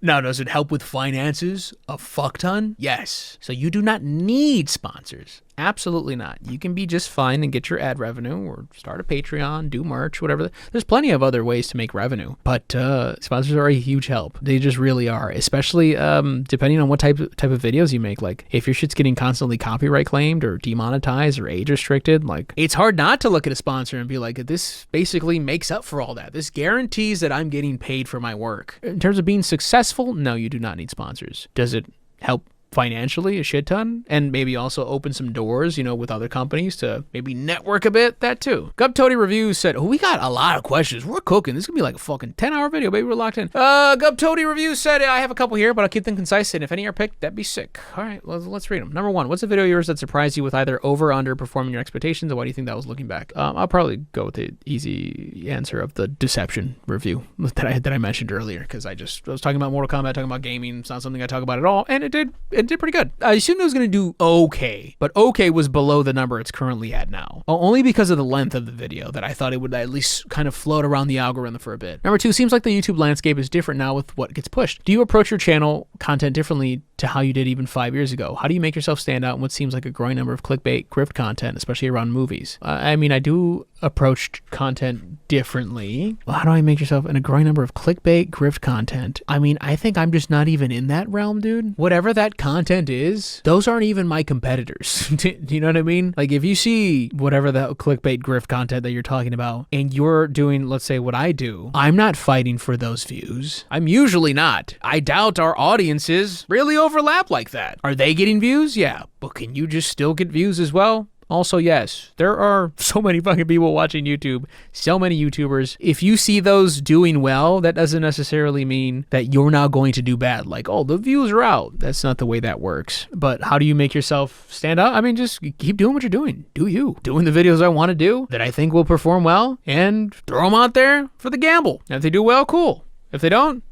does it help with finances? A fuck ton? Yes. So you do not need sponsors. Absolutely not. You can be just fine and get your ad revenue or start a Patreon, do merch, whatever. There's plenty of other ways to make revenue, but sponsors are a huge help. They just really are, especially depending on what type of videos you make. Like if your shit's getting constantly copyright claimed or demonetized or age restricted, like it's hard not to look at a sponsor and be like, this basically makes up for all that. This guarantees that I'm getting paid for my work. In terms of being successful, no, you do not need sponsors. Does it help financially a shit ton, and maybe also open some doors, you know, with other companies to maybe network a bit? That too. Gubtoady Reviews said, oh, we got a lot of questions. We're cooking. This is gonna be like a fucking 10-hour video, baby. We're locked in. Gubtoady Reviews said, I have a couple here, but I'll keep them concise, and if any are picked, that'd be sick. All right, let's read them. Number one, what's a video of yours that surprised you with either over or underperforming your expectations, and why do you think that was looking back? I'll probably go with the easy answer of the Deception review that I mentioned earlier, because I was talking about Mortal Kombat, talking about gaming. It's not something I talk about at all, and it did pretty good. I assumed it was going to do okay, but okay was below the number it's currently at now. Only because of the length of the video that I thought it would at least kind of float around the algorithm for a bit. Number two, seems like the YouTube landscape is different now with what gets pushed. Do you approach your channel content differently to how you did even 5 years ago? How do you make yourself stand out in what seems like a growing number of clickbait, grift content, especially around movies? I mean, I do approach content differently. Well, how do I make yourself in a growing number of clickbait, grift content? I mean, I think I'm just not even in that realm, dude. Whatever that content is, those aren't even my competitors. Do you know what I mean? Like, if you see whatever the clickbait, grift content that you're talking about, and you're doing, let's say, what I do, I'm not fighting for those views. I'm usually not. I doubt our audiences really overlap like that. Are they getting views? Yeah. But can you just still get views as well? Also, yes, there are so many fucking people watching YouTube, so many YouTubers. If you see those doing well, that doesn't necessarily mean that you're now going to do bad. Like, oh, the views are out. That's not the way that works. But how do you make yourself stand out? I mean, just keep doing what you're doing. Do you. Doing the videos I want to do that I think will perform well, and throw them out there for the gamble. And if they do well, cool. If they don't,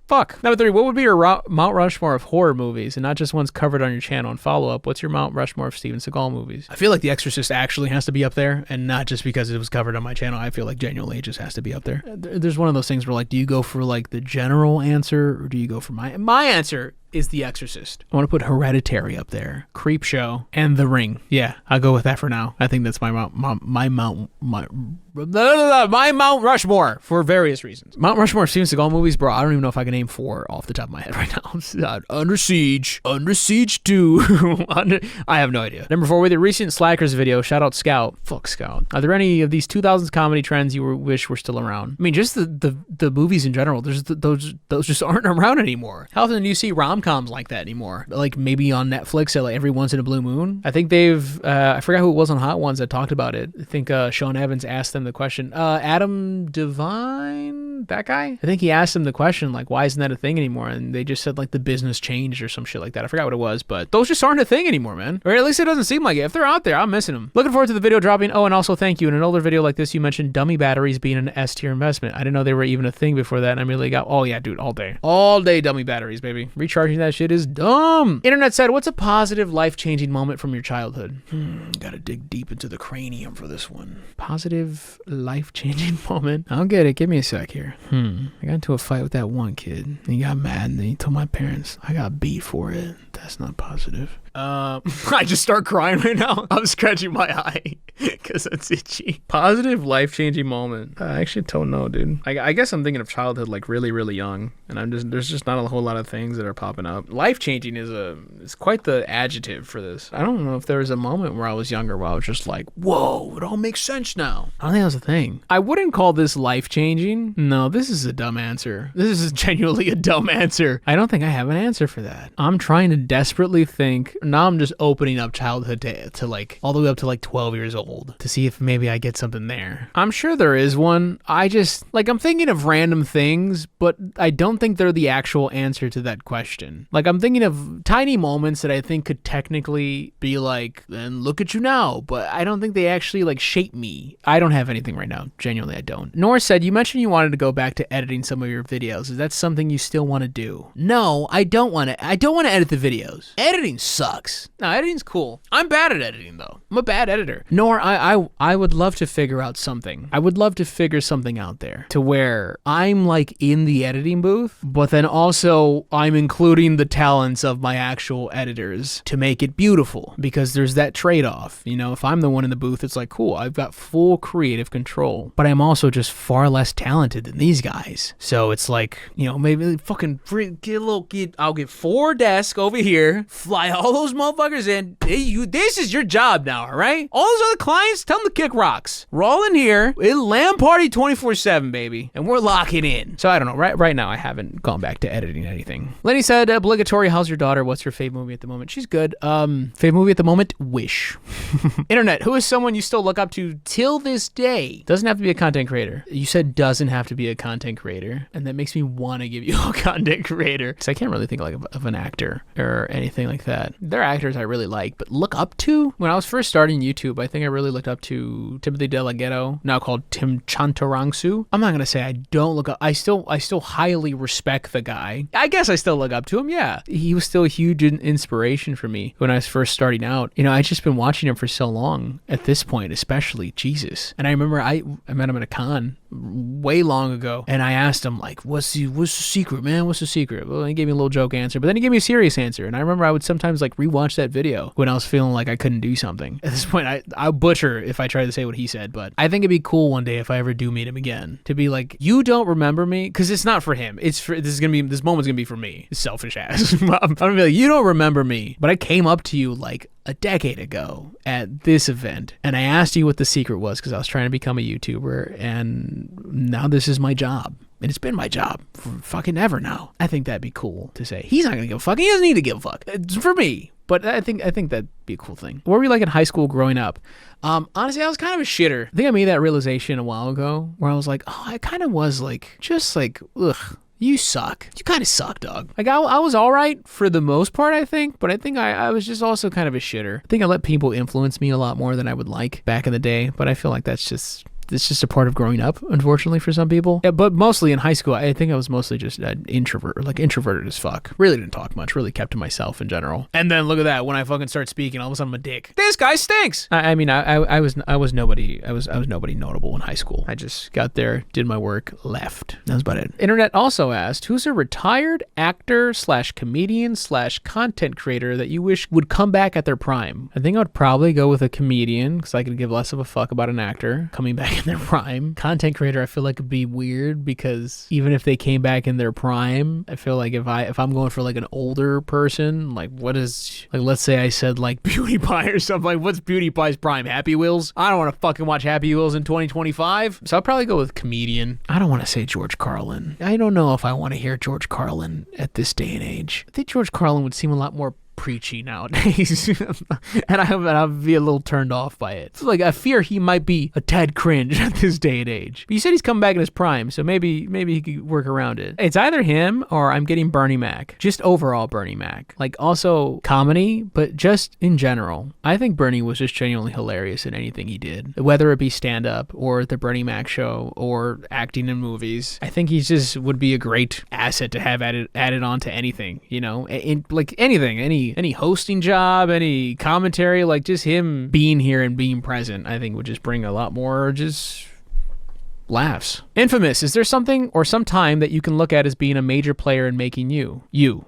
fuck. Number three, what would be your Mount Rushmore of horror movies, and not just ones covered on your channel? And follow up, what's your Mount Rushmore of Steven Seagal movies? I feel like The Exorcist actually has to be up there, and not just because it was covered on my channel. I feel like genuinely it just has to be up there. There's one of those things where, like, do you go for like the general answer, or do you go for my answer is The Exorcist. I want to put Hereditary up there, Creepshow, and The Ring. Yeah, I'll go with that for now. I think that's my Mount Rushmore for various reasons. Mount Rushmore Steven Seagal movies, bro. I don't even know if I can name 4 off the top of my head right now. Under Siege 2. I have no idea. Number 4, with your recent Slackers video, shout out Scout. Fuck Scout. Are there any of these 2000s comedy trends you wish were still around? I mean, just the movies in general. Those just aren't around anymore. How often do you see rom rom-coms like that anymore. Like maybe on Netflix at like every once in a blue moon. I think they've, I forgot who it was on Hot Ones that talked about it. I think Sean Evans asked them the question. Adam Devine, that guy? I think he asked him the question, like, why isn't that a thing anymore? And they just said like the business changed or some shit like that. I forgot what it was, but those just aren't a thing anymore, man. Or at least it doesn't seem like it. If they're out there, I'm missing them. Looking forward to the video dropping. Oh, and also thank you. In an older video like this, you mentioned dummy batteries being an S-tier investment. I didn't know they were even a thing before that, and I immediately got, oh yeah, dude, all day. All day dummy batteries, baby. Recharging that shit is dumb. Internet said, what's a positive life-changing moment from your childhood? Gotta dig deep into the cranium for this one. Positive life-changing moment. I'll get it. Give me a sec here. I got into a fight with that one kid, and he got mad, and then he told my parents I got beat for it. That's not positive. I just start crying right now. I'm scratching my eye because it's itchy. Positive life-changing moment. I actually don't know, dude. I guess I'm thinking of childhood like really, really young, and there's just not a whole lot of things that are popping up. Life-changing is quite the adjective for this. I don't know if there was a moment where I was younger where I was just like, whoa, it all makes sense now. I don't think that was a thing. I wouldn't call this life-changing. No, this is a dumb answer. This is genuinely a dumb answer. I don't think I have an answer for that. I'm trying to desperately think. Now I'm just opening up childhood to like all the way up to like 12 years old to see if maybe I get something there. I'm sure there is one. I just like, I'm thinking of random things, but I don't think they're the actual answer to that question. Like I'm thinking of tiny moments that I think could technically be like, then look at you now, but I don't think they actually like shape me. I don't have anything right now. Genuinely, I don't. Nora said, you mentioned you wanted to go back to editing some of your videos. Is that something you still want to do? No, I don't want to. I don't want to edit the videos. Editing sucks. No, editing's cool. I'm bad at editing though. I'm a bad editor. Nor I would love to figure out something. I would love to figure something out there to where I'm like in the editing booth, but then also I'm including the talents of my actual editors to make it beautiful, because there's that trade-off. You know, if I'm the one in the booth, it's like, cool, I've got full creative control, but I'm also just far less talented than these guys. So it's like, you know, maybe fucking I'll get 4 desks over here, fly all those motherfuckers in. This is your job now, all right? All those other clients, tell them to kick rocks. We're all in here. It'll LAN party 24/7, baby, and we're locking in. So I don't know. Right now, I haven't gone back to editing anything. Lenny said, obligatory, how's your daughter? What's your fave movie at the moment? She's good. Fave movie at the moment? Wish. Internet, who is someone you still look up to till this day? Doesn't have to be a content creator. You said doesn't have to be a content creator, and that makes me want to give you a content creator, because I can't really think like of an actor or anything like that. There are actors I really like, but look up to? When I was first starting YouTube, I think I really looked up to Timothy DeLaGhetto, now called Tim Chantarangsu. I'm not going to say I don't look up. I still highly respect the guy. I guess I still look up to him, yeah. He was still a huge inspiration for me when I was first starting out. You know, I'd just been watching him for so long at this point, especially, Jesus. And I remember I met him at a con way long ago, and I asked him, like, what's the secret, man? What's the secret? Well, he gave me a little joke answer, but then he gave me a serious answer. And I remember I would sometimes like rewatch that video when I was feeling like I couldn't do something. At this point, I'll butcher if I try to say what he said, but I think it'd be cool one day if I ever do meet him again to be like, you don't remember me? Because it's not for him. This moment's gonna be for me. Selfish ass. I'm gonna be like, you don't remember me, but I came up to you like a decade ago at this event, and I asked you what the secret was because I was trying to become a YouTuber, and now this is my job. And it's been my job for fucking ever now. I think that'd be cool to say. He's not gonna give a fuck. He doesn't need to give a fuck. It's for me. But I think that'd be a cool thing. What were you like in high school growing up? Honestly, I was kind of a shitter. I think I made that realization a while ago where I was like, oh, I kind of was like, just like, ugh. You suck. You kind of suck, dog. Like, I was all right for the most part, I think, but I think I was just also kind of a shitter. I think I let people influence me a lot more than I would like back in the day, but I feel like it's just a part of growing up, unfortunately, for some people. Yeah, but mostly in high school, I think I was mostly just an introvert, like introverted as fuck. Really didn't talk much, really kept to myself in general. And then look at that, when I fucking start speaking, all of a sudden I'm a dick. This guy stinks! I mean, I was nobody notable in high school. I just got there, did my work, left. That was about it. Internet also asked, who's a retired actor / comedian / content creator that you wish would come back at their prime? I think I would probably go with a comedian, because I could give less of a fuck about an actor coming back in their prime. Content creator, I feel like would be weird because even if they came back in their prime, I feel like if I'm going for like an older person, like what is, like let's say I said like PewDiePie or something, like what's PewDiePie's prime? Happy Wheels? I don't want to fucking watch Happy Wheels in 2025. So I'll probably go with comedian. I don't want to say George Carlin. I don't know if I want to hear George Carlin at this day and age. I think George Carlin would seem a lot more preachy nowadays and I'll be a little turned off by it. So like I fear he might be a tad cringe at this day and age. But you said he's coming back in his prime, so maybe he could work around it. It's either him or I'm getting Bernie Mac. Just overall Bernie Mac. Like also comedy, but just in general. I think Bernie was just genuinely hilarious in anything he did. Whether it be stand-up or the Bernie Mac show or acting in movies. I think he just would be a great asset to have added on to anything, you know? In like anything, any hosting job, any commentary, like just him being here and being present, I think would just bring a lot more just laughs. Infamous, is there something or some time that you can look at as being a major player in making you?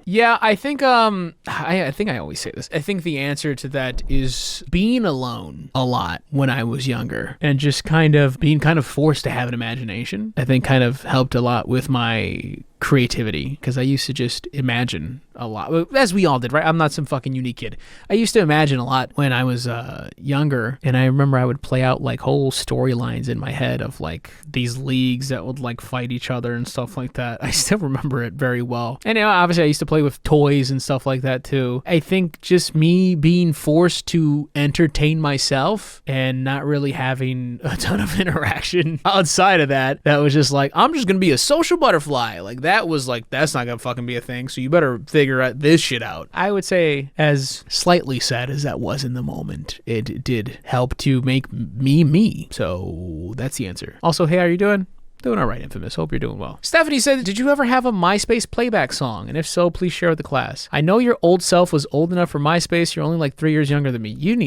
Yeah, I think I think I always say this. I think the answer to that is being alone a lot when I was younger and just kind of being forced to have an imagination. I think kind of helped a lot with my creativity because I used to just imagine a lot, as we all did, right? I'm not some fucking unique kid. I used to imagine a lot when I was younger, and I remember I would play out like whole storylines in my head of like these leagues that would like fight each other and stuff like that. I still remember it very well. And you know, obviously I used to play with toys and stuff like that too. I think just me being forced to entertain myself and not really having a ton of interaction outside of that was just like, I'm just gonna be a social butterfly. Like that was like, that's not gonna fucking be a thing, so you better figure this shit out. I would say, as slightly sad as that was in the moment, it did help to make me. So that's the answer. Also, hey, how are you doing? Doing all right, Infamous. Hope you're doing well. Stephanie said, did you ever have a MySpace playback song? And if so, please share with the class. I know your old self was old enough for MySpace. You're only like 3 years younger than me. You didn't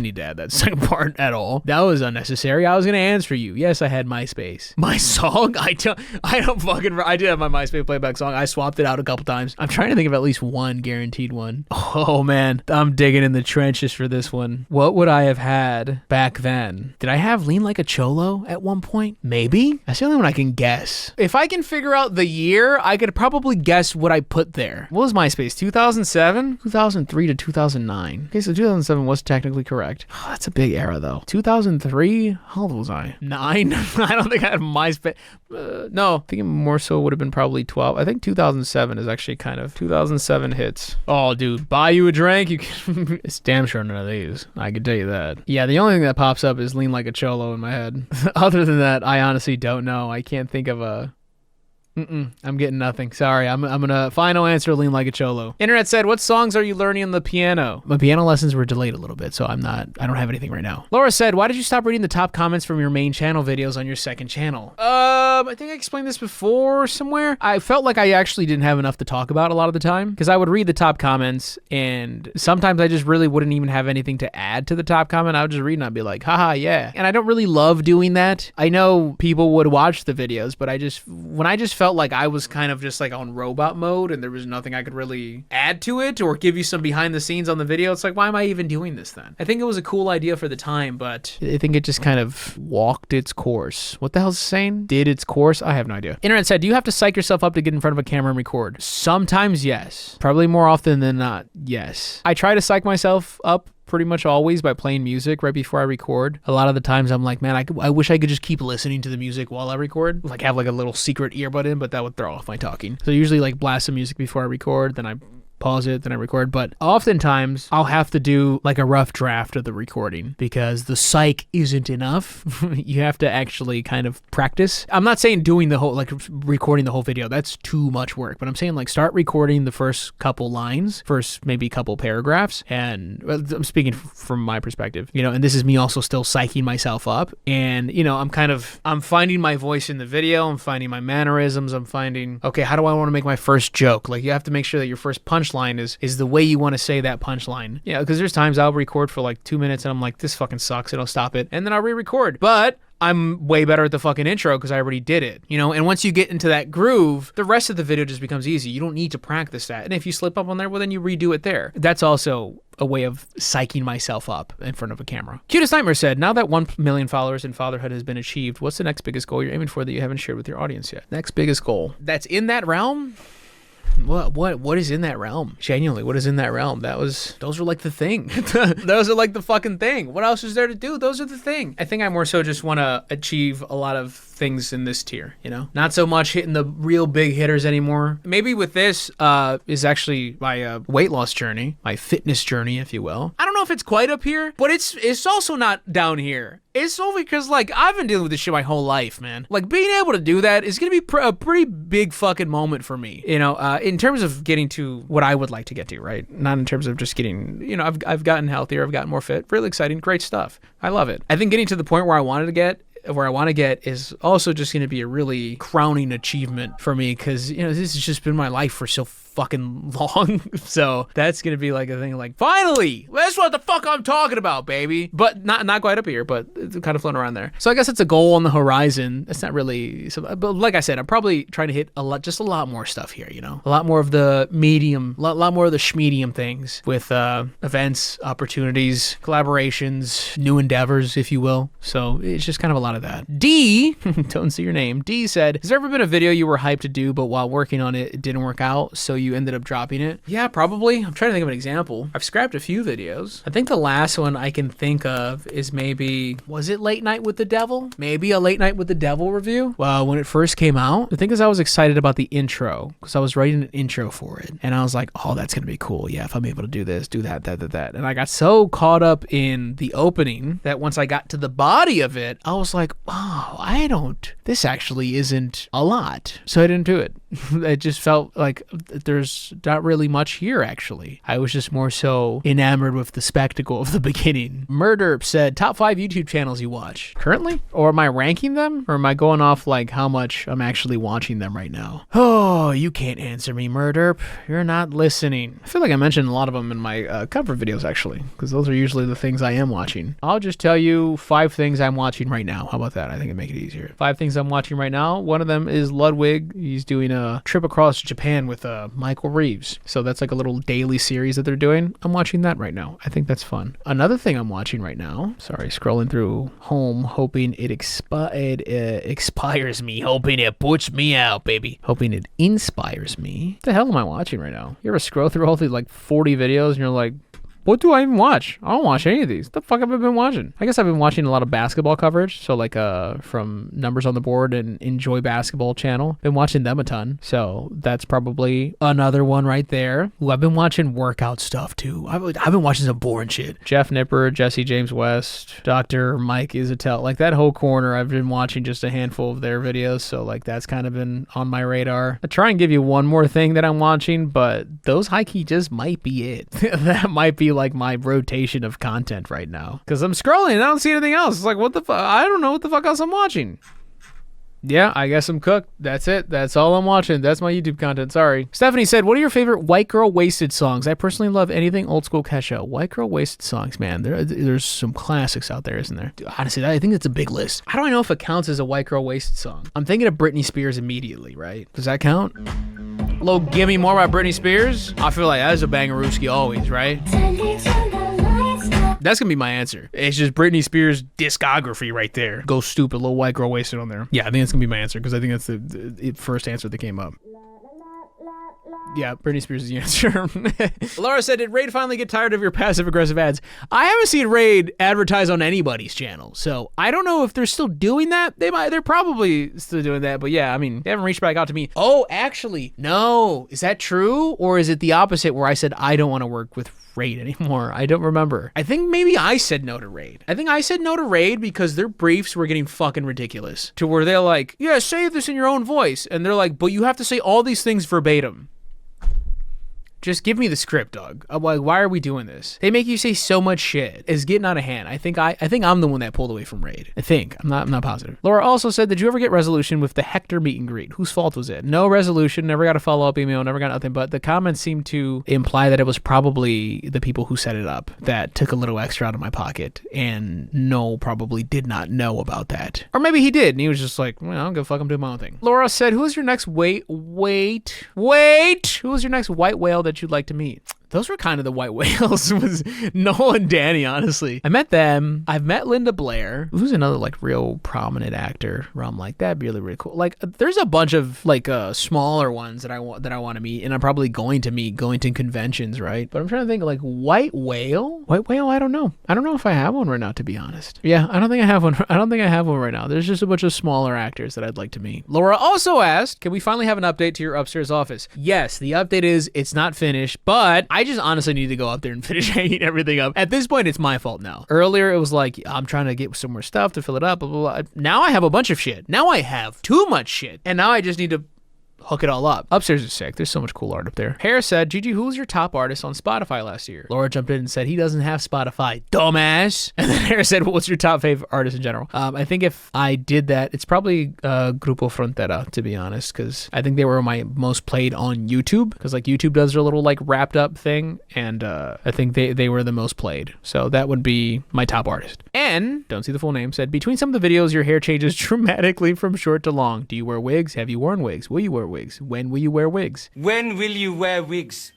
need to add that second part at all. That was unnecessary. I was going to answer you. Yes, I had MySpace. My song? I did have my MySpace playback song. I swapped it out a couple times. I'm trying to think of at least one guaranteed one. Oh man, I'm digging in the trenches for this one. What would I have had back then? Did I have Lean Like a Cholo at one point? Maybe? That's the only one I can guess. If I can figure out the year, I could probably guess what I put there. What was MySpace? 2007? 2003 to 2009. Okay, so 2007 was technically correct. Oh, that's a big era though. 2003? How old was I? 9? I don't think I had MySpace. No, I think more so would have been probably 12. I think 2007 is actually kind of 2007 hits. Oh, dude, buy you a drink? You can. It's damn sure none of these. I can tell you that. Yeah, the only thing that pops up is Lean Like a Cholo in my head. Other than that, I honestly don't know. I can't think of a... I'm getting nothing. Sorry. I'm gonna final answer Lean Like a Cholo. Internet said, what songs are you learning on the piano? My piano lessons were delayed a little bit, so I don't have anything right now. Laura said, why did you stop reading the top comments from your main channel videos on your second channel? I think I explained this before somewhere. I felt like I actually didn't have enough to talk about a lot of the time because I would read the top comments and sometimes I just really wouldn't even have anything to add to the top comment. I would just read and I'd be like, haha, yeah. And I don't really love doing that. I know people would watch the videos, but when I just felt like I was kind of just like on robot mode and there was nothing I could really add to it or give you some behind the scenes on the video, it's like, why am I even doing this then? I think it was a cool idea for the time, but I think it just kind of walked its course. What the hell's it saying? Did its course? I have no idea. Internet said, do you have to psych yourself up to get in front of a camera and record? Sometimes, yes. Probably more often than not, yes. I try to psych myself up pretty much always by playing music right before I record. A lot of the times I'm like, man, I wish I could just keep listening to the music while I record. Like have like a little secret earbud in, but that would throw off my talking. So usually like blast some music before I record, then I pause it, then I record. But oftentimes I'll have to do like a rough draft of the recording because the psych isn't enough. You have to actually kind of practice. I'm not saying doing the whole, like recording the whole video, that's too much work, but I'm saying like start recording the first couple lines, first maybe couple paragraphs. And I'm speaking from my perspective, you know, and this is me also still psyching myself up. And, you know, I'm finding my voice in the video. I'm finding my mannerisms. I'm finding, okay, how do I want to make my first joke? Like you have to make sure that your first punchline punchline is the way you want to say that punchline. Yeah, because there's times I'll record for like 2 minutes and I'm like, this fucking sucks, and I'll stop it, and then I'll re-record. But I'm way better at the fucking intro because I already did it, you know? And once you get into that groove, the rest of the video just becomes easy. You don't need to practice that. And if you slip up on there, well, then you redo it there. That's also a way of psyching myself up in front of a camera. Cutest Nightmare said, now that 1 million followers in fatherhood has been achieved, what's the next biggest goal you're aiming for that you haven't shared with your audience yet? Next biggest goal. That's in that realm? What is in that realm? Genuinely, what is in that realm? Those are like the thing. Those are like the fucking thing. What else is there to do? Those are the thing. I think I more so just want to achieve a lot of things in this tier, you know? Not so much hitting the real big hitters anymore. Maybe with this is actually my weight loss journey, my fitness journey, if you will. I don't know if it's quite up here, but it's also not down here. It's only because, like, I've been dealing with this shit my whole life, man. Like, being able to do that is going to be a pretty big fucking moment for me, you know, in terms of getting to what I would like to get to, right? Not in terms of just getting, you know, I've gotten healthier, I've gotten more fit, really exciting, great stuff. I love it. I think getting to the point where I want to get is also just going to be a really crowning achievement for me because, you know, this has just been my life for so fucking long. So that's going to be like a thing like, finally, that's what the fuck I'm talking about, baby. But not quite up here, but it's kind of floating around there. So I guess it's a goal on the horizon. It's not really, but like I said, I'm probably trying to hit a lot more stuff here, you know, a lot more of the medium, a lot more of the schmedium things with events, opportunities, collaborations, new endeavors, if you will. So it's just kind of a lot of that. D, don't see your name. D said, has there ever been a video you were hyped to do, but while working on it, it didn't work out, so you ended up dropping it? Yeah, probably. I'm trying to think of an example. I've scrapped a few videos. I think the last one I can think of is maybe, was it Late Night with the Devil? Maybe a Late Night with the Devil review. Well, when it first came out, the thing is I was excited about the intro because I was writing an intro for it. And I was like, oh, that's going to be cool. Yeah, if I'm able to do this, do that. And I got so caught up in the opening that once I got to the body of it, I was like, oh, this actually isn't a lot. So I didn't do it. It just felt like there's not really much here, actually. I was just more so enamored with the spectacle of the beginning. Murder said, top 5 YouTube channels you watch currently? Or am I ranking them? Or am I going off like how much I'm actually watching them right now? Oh, you can't answer me, Murder. You're not listening. I feel like I mentioned a lot of them in my cover videos, actually, because those are usually the things I am watching. I'll just tell you 5 things I'm watching right now. How about that? I think it'd make it easier. 5 things I'm watching right now. One of them is Ludwig. He's doing a trip across Japan with Michael Reeves. So that's like a little daily series that they're doing. I'm watching that right now. I think that's fun. Another thing I'm watching right now, sorry, scrolling through home, hoping it expires me, hoping it puts me out, baby. Hoping it inspires me. What the hell am I watching right now? You ever scroll through all these like 40 videos and you're like, what do I even watch? I don't watch any of these. What the fuck have I been watching? I guess I've been watching a lot of basketball coverage. So like from Numbers on the Board and Enjoy Basketball channel. Been watching them a ton. So that's probably another one right there. Ooh, I've been watching workout stuff too. I've been watching some boring shit. Jeff Nipper, Jesse James West, Dr. Mike Isatel. Like that whole corner, I've been watching just a handful of their videos. So like that's kind of been on my radar. I try and give you one more thing that I'm watching, but those high-key just might be it. That might be like my rotation of content right now because I'm scrolling and I don't see anything else. It's like, what the fuck? I don't know what the fuck else I'm watching. Yeah, I guess I'm cooked. That's it. That's all I'm watching. That's my YouTube content. Sorry. Stephanie said, what are your favorite White Girl Wasted songs? I personally love anything old school Kesha. White Girl Wasted songs, man. There's some classics out there, isn't there? Dude, honestly, I think it's a big list. How do I know if it counts as a White Girl Wasted song? I'm thinking of Britney Spears immediately, right? Does that count? Little Gimme More by Britney Spears? I feel like that's a bangarooski always, right? That's gonna be my answer. It's just Britney Spears' discography right there. Go stupid, little White Girl Wasted on there. Yeah, I think that's gonna be my answer because I think that's the first answer that came up. Yeah, Britney Spears is the answer. Laura said, did Raid finally get tired of your passive-aggressive ads? I haven't seen Raid advertise on anybody's channel, so I don't know if they're still doing that. They're probably still doing that, but yeah, I mean, they haven't reached back out to me. Oh, actually, no. Is that true? Or is it the opposite where I said I don't want to work with Raid anymore? I don't remember. I think maybe I said no to Raid. I think I said no to Raid because their briefs were getting fucking ridiculous to where they're like, yeah, say this in your own voice. And they're like, but you have to say all these things verbatim. Just give me the script, dog. I'm like, why are we doing this? They make you say so much shit. It's getting out of hand. I think I'm the one that pulled away from Raid. I think. I'm not positive. Laura also said, did you ever get resolution with the Hector meet and greet? Whose fault was it? No resolution. Never got a follow-up email. Never got nothing. But the comments seem to imply that it was probably the people who set it up that took a little extra out of my pocket. And Noel probably did not know about that. Or maybe he did. And he was just like, well, I don't give a fuck. I'm doing my own thing. Laura said, who is your next wait. Who is your next white whale that you'd like to meet? Those were kind of the white whales, was Noel and Danny, honestly. I met them. I've met Linda Blair, who's another like real prominent actor where I'm like, that'd be really, really cool. Like there's a bunch of like smaller ones that I want to meet, and I'm probably going to meet going to conventions, right? But I'm trying to think like white whale? White whale, I don't know. I don't know if I have one right now, to be honest. Yeah, I don't think I have one. I don't think I have one right now. There's just a bunch of smaller actors that I'd like to meet. Laura also asked, can we finally have an update to your upstairs office? Yes, the update is it's not finished, but I just honestly need to go up there and finish hanging everything up. At this point, it's my fault now. Earlier, it was like, I'm trying to get some more stuff to fill it up, blah, blah, blah. Now I have a bunch of shit. Now I have too much shit. And now I just need to hook it all up. Upstairs is sick. There's so much cool art up there. Harris said, Gigi, who was your top artist on Spotify last year? Laura jumped in and said, he doesn't have Spotify, dumbass. And then Harris said, well, what's your top favorite artist in general? I think if I did that, it's probably Grupo Frontera, to be honest, because I think they were my most played on YouTube, because like YouTube does their little like wrapped up thing, and I think they were the most played. So that would be my top artist. And, don't see the full name, said, between some of the videos, your hair changes dramatically from short to long. Do you wear wigs? Have you worn wigs? Will you wear wigs? When will you wear wigs? When will you wear wigs?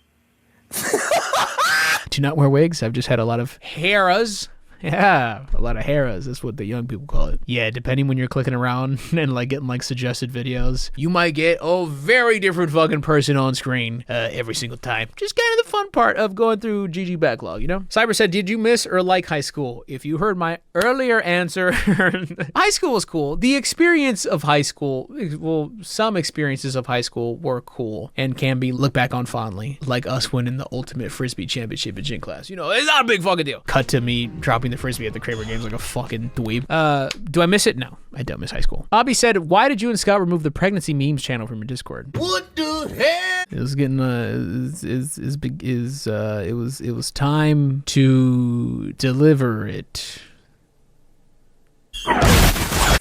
Do not wear wigs. I've just had a lot of hairas. Yeah, a lot of hairas. That's what the young people call it. Yeah, depending when you're clicking around and like getting like suggested videos, you might get a very different fucking person on screen every single time. Just kind of the fun part of going through GG backlog, you know? Cyber said, did you miss or like high school? If you heard my earlier answer, high school was cool. The experience of high school, well, some experiences of high school were cool and can be looked back on fondly, like us winning the ultimate Frisbee championship in gym class. You know, it's not a big fucking deal. Cut to me dropping the Frisbee at the Kramer games like a fucking dweeb. Do I miss it? No, I don't miss high school. Bobby said, why did you and Scott remove the pregnancy memes channel from your Discord? What the hell? It was getting it was time to deliver it.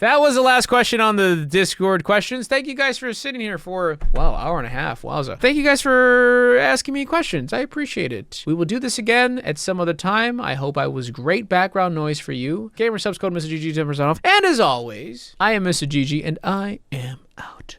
That was the last question on the Discord questions. Thank you guys for sitting here for, wow, hour and a half. Wowza. Thank you guys for asking me questions. I appreciate it. We will do this again at some other time. I hope I was great background noise for you. Gamer subs code Mr. GG 10% off. And as always, I am Mr. GG and I am out.